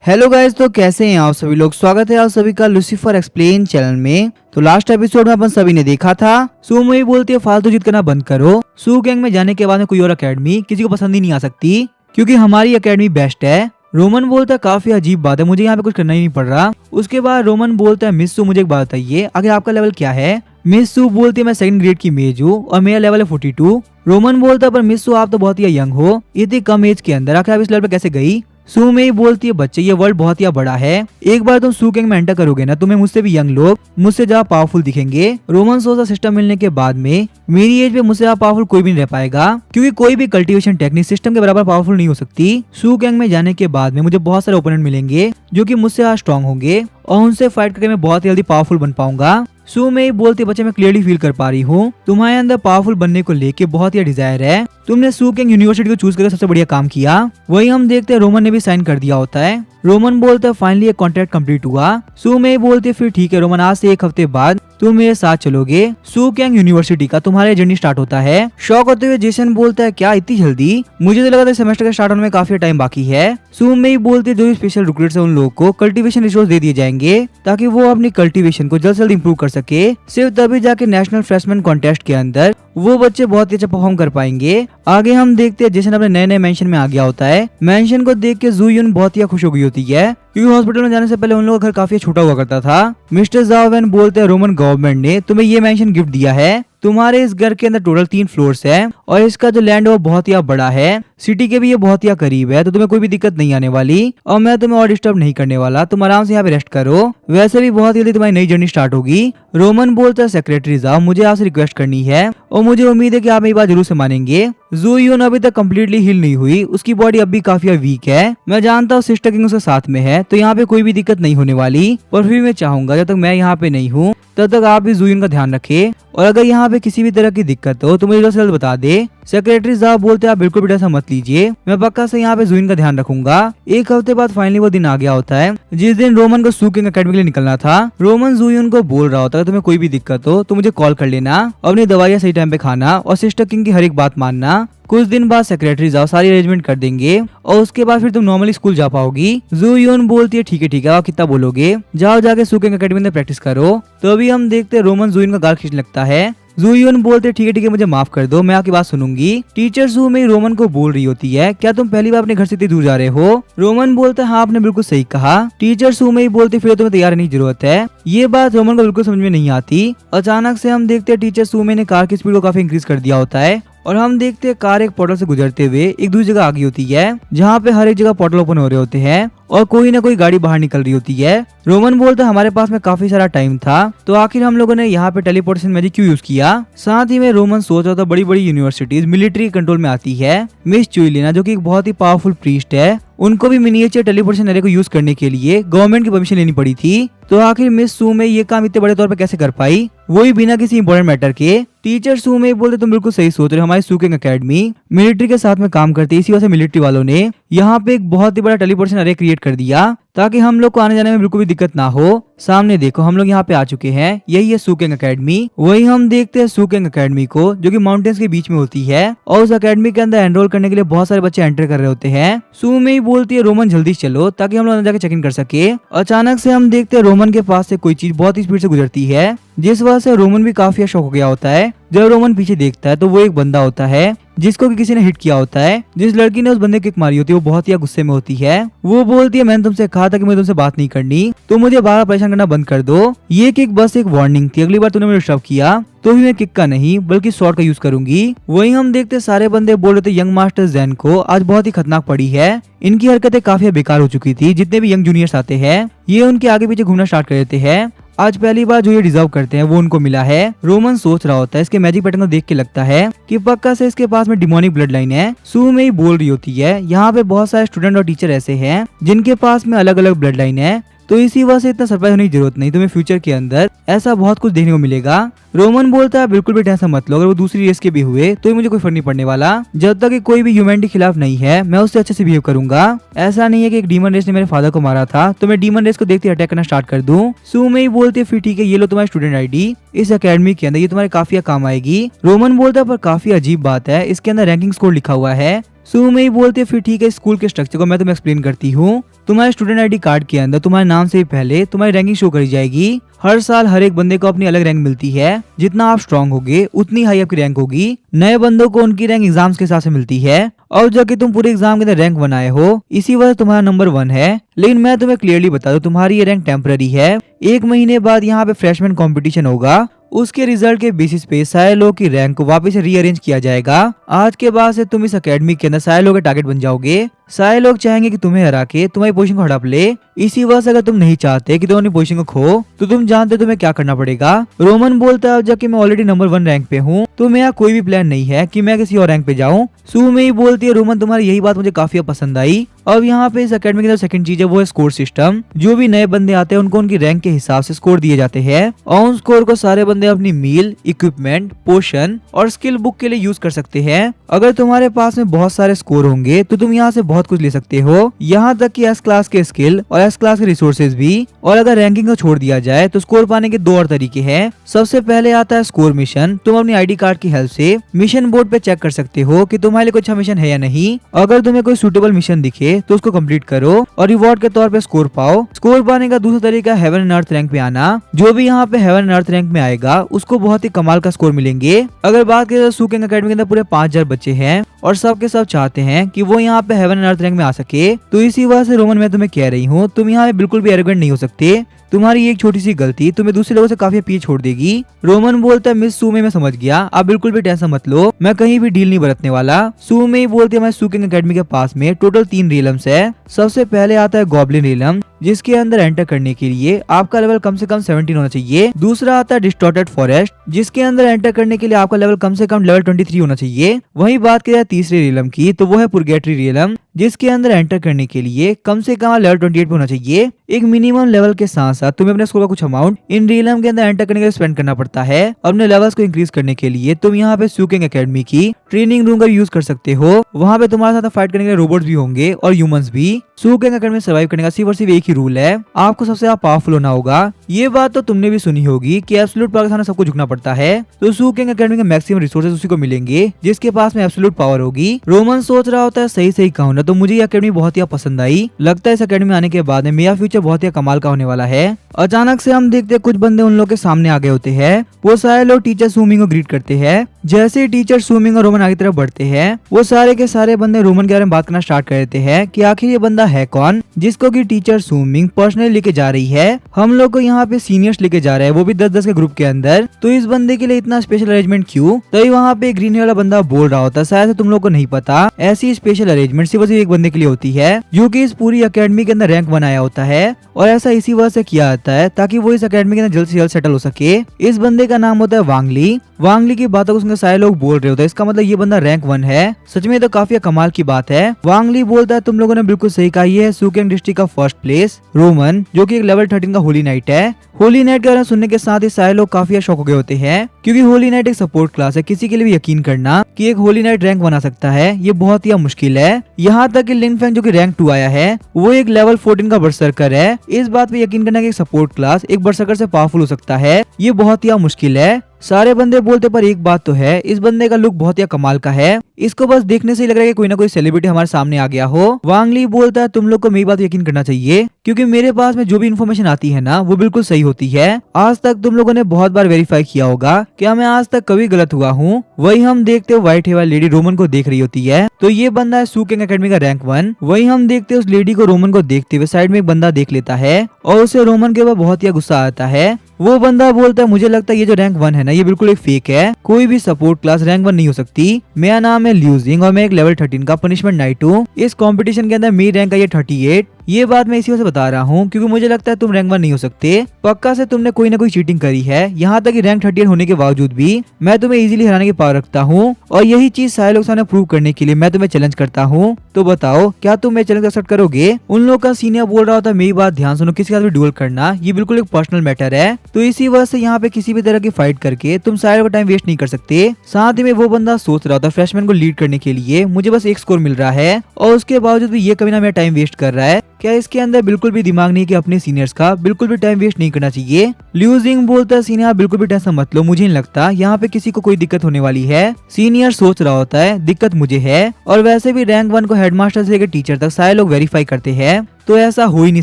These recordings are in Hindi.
हेलो गाइस, तो कैसे हैं आप सभी लोग। स्वागत है आप सभी का लूसीफर एक्सप्लेन चैनल में। तो लास्ट एपिसोड में अपन सभी ने देखा था सू मूवी बोलती है फालतू जिद करना बंद करो। सू गैंग में जाने के बाद में कोई और अकेडमी किसी को पसंद ही नहीं आ सकती, क्योंकि हमारी अकेडमी बेस्ट है। रोमन बोलता है काफी अजीब बात है, मुझे यहाँ पे कुछ करना ही नहीं पड़ रहा। उसके बाद रोमन बोलता है मिस सू मुझे एक बात बताइए, आगे आपका लेवल क्या है। मिस सू बोलती है मैं सेकंड ग्रेड की मेज हूँ और मेरा लेवल है 42। रोमन बोलता है पर मिस सू आप तो बहुत ही यंग हो, इतनी कम एज के अंदर आखिर आप इस लेवल पे कैसे गई। सू में ही बोलती है बच्चे ये वर्ल्ड बहुत ही बड़ा है, एक बार तुम सू गैंग में एंटर करोगे ना तुम्हें मुझसे भी यंग लोग मुझसे ज्यादा पावरफुल दिखेंगे। रोमन सोचा सिस्टम मिलने के बाद में मेरी एज पे मुझसे ज्यादा पावरफुल कोई भी नहीं रह पाएगा, क्योंकि कोई भी कल्टीवेशन टेक्निक सिस्टम के बराबर पावरफुल नहीं हो सकती। सू गैंग में जाने के बाद में मुझे बहुत सारे ओपोनेंट मिलेंगे जो कि मुझसे ज्यादा स्ट्रॉन्ग होंगे और उनसे फाइट करके मैं बहुत ही जल्दी पावरफुल बन पाऊंगा। सू में ही बोलती बच्चे मैं क्लियरली फील कर पा रही हूँ तुम्हारे अंदर पावरफुल बनने को लेके बहुत ही डिजायर है। तुमने सू गैंग यूनिवर्सिटी को चूज करके सबसे बढ़िया काम किया। वही हम देखते हैं रोमन ने भी साइन कर दिया होता है। रोमन बोलता है फाइनली एक कॉन्ट्रैक्ट कंप्लीट हुआ। सू में ही बोलते है फिर ठीक है रोमन, आज से एक हफ्ते बाद तुम मेरे साथ चलोगे। सू गैंग यूनिवर्सिटी का तुम्हारा जर्नी स्टार्ट होता है। शॉक होते हुए जेसन बोलता है क्या इतनी जल्दी, मुझे तो लगा था सेमेस्टर के स्टार्ट होने में काफी टाइम बाकी है। सू में ही बोलते है जो भी स्पेशल रिक्रूट्स है उन लोगों को कल्टीवेशन रिसोर्स दे दिए जाएंगे ताकि वो अपनी कल्टीवेशन को जल्द से जल्द इंप्रूव कर सके। सिर्फ तभी जाके नेशनल फ्रेशमैन कॉन्टेस्ट के अंदर वो बच्चे बहुत ही अच्छा परफॉर्म कर पाएंगे। आगे हम देखते हैं जेसन अपने नए नए मेंशन में आ गया होता है। मेंशन को देख के जू यून बहुत ही खुश हो गई होती है, क्योंकि हॉस्पिटल में जाने से पहले उन लोगों का घर काफी छोटा हुआ करता था। मिस्टर जाओ वैन बोलते हैं रोमन गवर्नमेंट ने तुम्हें ये मेंशन गिफ्ट दिया है। तुम्हारे इस घर के अंदर टोटल 3 फ्लोर्स है और इसका जो लैंड है वो बहुत ही बड़ा है, सिटी के भी ये बहुत ही करीब है, तो तुम्हें कोई भी दिक्कत नहीं आने वाली और मैं तुम्हें और डिस्टर्ब नहीं करने वाला। तुम आराम से यहाँ पे रेस्ट करो, वैसे भी बहुत जल्दी तुम्हारी नई जर्नी स्टार्ट होगी। रोमन बोलता है सेक्रेटरी साहब मुझे आपसे रिक्वेस्ट करनी है और मुझे उम्मीद है कि आप मेरी बात जरूर से मानेंगे। जू यून अभी तक कम्प्लीटली हील नहीं हुई, उसकी बॉडी अब भी काफी वीक है। मैं जानता हूँ सिस्टर किंग उसके साथ में है तो यहाँ पे कोई भी दिक्कत नहीं होने वाली, पर फिर मैं चाहूंगा जब तक मैं यहाँ पे नहीं हूँ तब तक आप भी जू यून का ध्यान रखे और अगर यहाँ पे किसी भी तरह की दिक्कत हो तो मुझे जल्द से जल्द बता दे। सेक्रेटरी साहब बोलते आप बिल्कुल भी ऐसा मत लीजिए, मैं पक्का से यहाँ पे जूइन का ध्यान रखूंगा। एक हफ्ते बाद फाइनली वो दिन आ गया होता है जिस दिन रोमन को सू किंग अकेडमी के लिए निकलना था। रोमन जूइन को बोल रहा होता है तुम्हें कोई भी दिक्कत हो तो मुझे कॉल कर लेना, अपनी दवाइयाँ सही टाइम पे खाना और सिस्टर किंग की हर एक बात मानना। कुछ दिन बाद सेक्रेटरी जाओ सारी अरेंजमेंट कर देंगे और उसके बाद फिर तुम नॉर्मली स्कूल जा पाओगी। जू यून बोलती है ठीक है आप कितना बोलोगे, जाओ जाके सू किंग अकेडमी में प्रैक्टिस करो। तो अभी हम देखते हैं रोमन जूइन का गाल खींचने लगता है। जू यून बोलते ठीक है मुझे माफ कर दो, मैं आपकी बात सुनूंगी। टीचर जू में रोमन को बोल रही होती है क्या तुम पहली बार अपने घर से इतनी दूर जा रहे हो। रोमन बोलता है हाँ आपने बिल्कुल सही कहा। टीचर सू में ही बोलती फिर तुम्हें तैयार रहने की जरूरत है। ये बात रोमन को बिल्कुल समझ में नहीं आती। अचानक से हम देखते हैं टीचर सू में ने कार की स्पीड को काफी इंक्रीज कर दिया होता है और हम देखते हैं कार एक पोर्टल से गुजरते हुए एक दूसरी जगह आ गई होती है, जहाँ पे हर एक जगह पोर्टल ओपन हो रहे होते हैं और कोई ना कोई गाड़ी बाहर निकल रही होती है। रोमन बोलता है हमारे पास में काफी सारा टाइम था तो आखिर हम लोगों ने यहाँ पे टेलीपोर्टेशन मैजिक क्यों यूज किया। साथ ही में रोमन सोच रहा था बड़ी बड़ी यूनिवर्सिटीज मिलिट्री कंट्रोल में आती है। मिस चुइलिना जो कि एक बहुत ही पावरफुल प्रीस्ट है, उनको भी मिनिएचर टेलीपोर्टेशन एरे को यूज करने के लिए गवर्नमेंट की परमिशन लेनी पड़ी थी। तो आखिर मिस सू में ये काम इतने बड़े तौर पे कैसे कर पाई, वो भी बिना किसी इंपॉर्टेंट मैटर के। टीचर सू में बोलते तुम बिल्कुल सही सोच रहे हो, हमारी सू किंग अकेडमी मिलिट्री के साथ में काम करती है, इसी वजह से मिलिट्री वालों ने यहाँ पे एक बहुत ही बड़ा टेलीपोर्टेशन एरे क्रिएट कर दिया ताकि हम लोग को आने जाने में बिल्कुल भी दिक्कत ना हो। सामने देखो हम लोग यहाँ पे आ चुके हैं, यही है सू किंग अकेडमी। वही हम देखते हैं सू किंग अकेडमी को जो कि माउंटेन्स के बीच में होती है और उस अकेडमी के अंदर एनरोल करने के लिए बहुत सारे बच्चे एंटर कर रहे होते हैं। सू में ही बोलती है रोमन जल्दी चलो ताकि हम लोग अंदर जाके चेक इन कर सके। अचानक से हम देखते हैं रोमन के पास से कोई चीज बहुत ही स्पीड से गुजरती है, जिस वजह से रोमन भी काफी शॉक हो गया होता है। जब रोमन पीछे देखता है तो वो एक बंदा होता है जिसको कि किसी ने हिट किया होता है। जिस लड़की ने उस बंदे की किक मारी होती है वो बहुत ही गुस्से में होती है। वो बोलती है मैंने तुमसे कहा था कि मुझे तुमसे बात नहीं करनी, तो मुझे बार परेशान करना बंद कर दो। ये किक बस एक वार्निंग थी, अगली बार तूने मुझे डिस्टर्ब किया तो भी मैं किक का नहीं बल्कि शॉट का यूज करूंगी। वही हम देखते सारे बंदे बोल रहे थे यंग मास्टर जैन को आज बहुत ही खतरनाक पड़ी है, इनकी हरकतें काफी बेकार हो चुकी थी। जितने भी यंग जूनियर्स आते हैं ये उनके आगे पीछे घूमना स्टार्ट कर देते हैं। आज पहली बार जो ये डिजर्व करते हैं वो उनको मिला है। रोमन सोच रहा होता है इसके मैजिक पैटर्न को देख के लगता है कि पक्का से इसके पास में डिमोनिक ब्लड लाइन है। सू में ही बोल रही होती है यहाँ पे बहुत सारे स्टूडेंट और टीचर ऐसे हैं जिनके पास में अलग अलग ब्लड लाइन है, तो इसी वजह से इतना सरप्राइज होने की जरूरत नहीं, तुम्हें फ्यूचर के अंदर ऐसा बहुत कुछ देखने को मिलेगा। रोमन बोलता है बिल्कुल भी टेंशन मत लो, अगर वो दूसरी रेस के भी हुए तो मुझे कोई फर्क नहीं पड़ने वाला, जब तक कि कोई भी ह्यूमैनिटी के खिलाफ नहीं है मैं उससे अच्छे से बिहेव करूंगा। ऐसा नहीं है कि एक डीमन रेस ने मेरे फादर को मारा था तो मैं डीमन रेस को देखते अटैक करना स्टार्ट कर दूं। सू में ही बोलती है फिर ठीक है ये लो तुम्हारी स्टूडेंट आईडी, इस अकेडमी के अंदर ये तुम्हारे काफी काम आएगी। रोमन बोलता है पर काफी अजीब बात है, इसके अंदर रैंकिंग स्कोर लिखा हुआ है। सू में ही बोलते फिर ठीक है स्कूल के स्ट्रक्चर को मैं तुम्हें एक्सप्लेन करती हूँ। तुम्हारे स्टूडेंट आईडी कार्ड के अंदर तुम्हारे नाम से पहले तुम्हारी रैंकिंग शो करी जाएगी। हर साल हर एक बंदे को अपनी अलग रैंक मिलती है। जितना आप स्ट्रांग होगे उतनी हाई आपकी रैंक होगी। नए बंदों को उनकी रैंक एग्जाम्स के हिसाब से मिलती है और जाके तुम पूरे एग्जाम के अंदर रैंक बनाए हो, इसी वजह तुम्हारा नंबर 1 है। लेकिन मैं तुम्हें क्लियरली बता दूं, तुम्हारी ये रैंक टेम्पररी है। 1 महीने बाद यहाँ पे फ्रेशमैन कंपटीशन होगा। उसके रिजल्ट के बेसिस पे सारे लोग की रैंक को वापस रीअरेंज किया जाएगा। आज के बाद से तुम इस एकेडमी के अंदर सारे लोग के टारगेट बन जाओगे। सारे लोग चाहेंगे कि तुम्हें हरा के तुम्हारी पोजीशन को हड़प ले। इसी वजह से अगर तुम नहीं चाहते कि तुम अपनी पोजीशन को खो, तो तुम जानते तुम्हें क्या करना पड़ेगा। रोमन बोलता है जबकि मैं ऑलरेडी नंबर 1 रैंक पे हूँ, तो मेरा कोई भी प्लान नहीं है कि मैं किसी और रैंक पे जाऊँ। सू में ही बोलती है रोमन तुम्हारी यही बात मुझे काफी पसंद आई। अब यहाँ पे इस एकेडमी की सेकंड चीज है वो है स्कोर सिस्टम। जो भी नए बंदे आते हैं उनको उनकी रैंक के हिसाब से स्कोर दिए जाते हैं और उन स्कोर को सारे बंदे अपनी मील, इक्विपमेंट, पोशन और स्किल बुक के लिए यूज कर सकते हैं। अगर तुम्हारे पास में बहुत सारे स्कोर होंगे तो तुम यहाँ से बहुत कुछ ले सकते हो, यहाँ तक कि एस क्लास के स्किल और एस क्लास के रिसोर्सेज भी। और अगर रैंकिंग को छोड़ दिया जाए तो स्कोर पाने के 2 और तरीके हैं। सबसे पहले आता है स्कोर मिशन। तुम अपनी आईडी कार्ड की हेल्प से मिशन बोर्ड पे चेक कर सकते हो कि तुम्हारे लिए कोई अच्छा मिशन है या नहीं। अगर तुम्हें कोई सूटेबल मिशन दिखे तो उसको कंप्लीट करो और रिवॉर्ड के तौर पे स्कोर पाओ। स्कोर पाने का दूसरा तरीका हेवन एंड अर्थ रैंक पे आना। जो भी यहाँ पे हेवन एंड अर्थ रैंक में आएगा उसको बहुत ही कमाल का स्कोर मिलेंगे। अगर बात करें तो सुकेंग एकेडमी के अंदर पूरे 5000 बच्चे हैं और सब के सब चाहते हैं कि वो यहाँ पे हेवन एंड अर्थ रैंक में आ सके। तो इसी वजह से रोमन मैं तुम्हें कह रही हूँ, तुम यहाँ पे बिल्कुल भी एरोगेंट नहीं हो सकते। तुम्हारी एक छोटी सी गलती तुम्हें दूसरे लोगों से काफी पीछे छोड़ देगी। रोमन बोलता है मिस सुमे मैं समझ गया, आप बिल्कुल भी टेंशन मत लो, मैं कहीं भी डील नहीं बरतने वाला। सुमे ही बोलती है हमारे सुकिंग एकेडमी के पास में टोटल 3 रियलम्स है। सबसे पहले आता है गॉब्लिन रियलम, जिसके अंदर एंटर करने के लिए आपका लेवल कम से कम 17 होना चाहिए। दूसरा आता है डिस्टॉर्टेड फॉरेस्ट, जिसके अंदर एंटर करने के लिए आपका लेवल कम से कम लेवल 23 होना चाहिए। वही बात करें तीसरे रियलम की तो वो है पुरगेटरी रियलम, जिसके अंदर एंटर करने के लिए कम से कम लेवल 28 पे होना चाहिए। एक मिनिमम लेवल के साथ साथ तुम्हें अपने स्कोर का कुछ अमाउंट इन रियलम के अंदर एंटर करने के लिए स्पेंड करना पड़ता है। अपने लेवल्स को इंक्रीज करने के लिए तुम यहाँ पे सुकिंग एकेडमी की ट्रेनिंग रूम का यूज कर सकते हो। वहाँ पे तुम्हारे साथ फाइट करने के लिए रोबोट्स भी होंगे और ह्यूमंस भी। सुकिंग एकेडमी में सर्वाइव करने का सिर्फ और सिर्फ एक ही रूल है, आपको सबसे ज्यादा पावरफुल होना होगा। ये बात तो तुमने भी सुनी होगी कि एब्सोल्यूट पावर के सामने सबको झुकना पड़ता है। तो सुकिंग एकेडमी के मैक्सिमम रिसोर्सेज उसी को मिलेंगे जिसके पास में एब्सोल्यूट पावर होगी। रोमन सोच रहा होता है सही कहूँ ना तो मुझे ये एकेडमी बहुत ही पसंद आई। लगता है इस एकेडमी आने के बाद में मेरा फ्यूचर बहुत ही कमाल का होने वाला है। अचानक से हम देखते हैं कुछ बंदे उन लोग के सामने आ गए होते हैं। वो सारे लोग टीचर सुमिंग को ग्रीट करते हैं। जैसे ही टीचर सुमिंग और रोमन आगे तरफ बढ़ते हैं, वो सारे के सारे बंदे रोमन के बारे में बात करना स्टार्ट कर देते हैं कि आखिर ये बंदा है कौन जिसको कि टीचर सुमिंग पर्सनली लेके जा रही है। हम लोग को यहाँ पे सीनियर्स लेके जा रहे हैं, वो भी 10-10 के ग्रुप के अंदर। तो इस बंदे के लिए इतना स्पेशल अरेंजमेंट क्यों? तभी वहाँ पे ग्रीन वाला बंदा बोल रहा होता है शायद से तुम लोग को नहीं पता, ऐसी स्पेशल अरेंजमेंट सिर्फ एक बंदे के लिए होती है जो कि इस पूरी एकेडमी के अंदर रैंक बनाया होता है। और ऐसा इसी वजह से किया जाता है ताकि वो इस एकेडमी के अंदर जल्द से जल्द सेटल हो सके। इस बंदे का नाम होता है वांगली। वांगली की बातों को सुनकर सारे लोग बोल रहे होते हैं इसका मतलब ये बंदा रैंक 1 है। सच में तो काफी कमाल की बात है। वांगली बोलता है तुम लोगों ने बिल्कुल सही कहा, ये है सुकेंग डिस्ट्रिक्ट का फर्स्ट प्लेस रोमन, जो कि एक लेवल 13 का होली नाइट है। होली नाइट के बारे में सुनने के साथ ही सारे लोग काफी शौक हो गए होते हैं, क्योंकि होली नाइट एक सपोर्ट क्लास है। किसी के लिए भी यकीन करना कि एक होली नाइट रैंक बना सकता है ये बहुत ही मुश्किल है। यहाँ तक कि लिंग फैंग जो कि रैंक 2 आया है वो एक लेवल 14 का बरसर्कर है। इस बात पे यकीन करना कि एक सपोर्ट क्लास एक बरसर्कर से पावरफुल हो सकता है ये बहुत ही मुश्किल है। सारे बंदे बोलते पर एक बात तो है, इस बंदे का लुक बहुत ही कमाल का है। इसको बस देखने से ही लग रहा है कि कोई ना कोई सेलिब्रिटी हमारे सामने आ गया हो। वांगली बोलता है तुम लोग को मेरी बात यकीन करना चाहिए, क्योंकि मेरे पास में जो भी इन्फॉर्मेशन आती है ना वो बिल्कुल सही होती है। आज तक तुम लोगों ने बहुत बार वेरीफाई किया होगा क्या मैं आज तक कभी गलत हुआ हूँ। वही हम देखते व्हाइट हेयर लेडी रोमन को देख रही होती है, तो ये बंदा है सुकेंग एकेडमी का रैंक 1। वही हम देखते उस लेडी को रोमन को देखते हुए साइड में एक बंदा देख लेता है और उसे रोमन के ऊपर बहुत ही गुस्सा आता है। वो बंदा बोलता है मुझे लगता है ये जो रैंक 1 है ना ये बिल्कुल एक फेक है, कोई भी सपोर्ट क्लास रैंक 1 नहीं हो सकती। मेरा नाम है ल्यूजिंग और मैं एक लेवल 13 का पनिशमेंट नाइट हूँ। इस कंपटीशन के अंदर मेरी रैंक है ये 38। ये बात मैं इसी वजह से बता रहा हूँ क्योंकि मुझे लगता है तुम रैंक 1 नहीं हो सकते। पक्का से तुमने कोई ना कोई चीटिंग करी है, यहाँ तक कि रैंक 38 होने के बावजूद भी मैं तुम्हें इजीली हराने की पावर रखता हूँ और यही चीज सारे लोग सामने प्रूव करने के लिए मैं तुम्हें चैलेंज करता हूँ। तो बताओ क्या तुम मेरे चैलेंज एक्सेप्ट करोगे? उन लोग का सीनियर बोल रहा होता मेरी बात ध्यान सुनो, किसी के साथ भी डुएल करना ये बिल्कुल एक पर्सनल मैटर है। तो इसी वजह से यहाँ पे किसी भी तरह की फाइट करके तुम सारे का टाइम वेस्ट नहीं कर सकते। साथ ही में वो बंदा सोच रहा होता फ्रेशमैन को लीड करने के लिए मुझे बस 1 स्कोर मिल रहा है और उसके बावजूद भी ये कभी ना मेरा टाइम वेस्ट कर रहा है। क्या इसके अंदर बिल्कुल भी दिमाग नहीं कि अपने सीनियर्स का बिल्कुल भी टाइम वेस्ट नहीं करना चाहिए? ल्यूजिंग बोलता है सीनियर बिल्कुल भी टेंशन मत लो, मुझे नहीं लगता यहाँ पे किसी को कोई दिक्कत होने वाली है। सीनियर सोच रहा होता है दिक्कत मुझे है, और वैसे भी रैंक 1 को हेडमास्टर से लेकर टीचर तक सारे लोग वेरीफाई करते हैं। तो ऐसा हो ही नहीं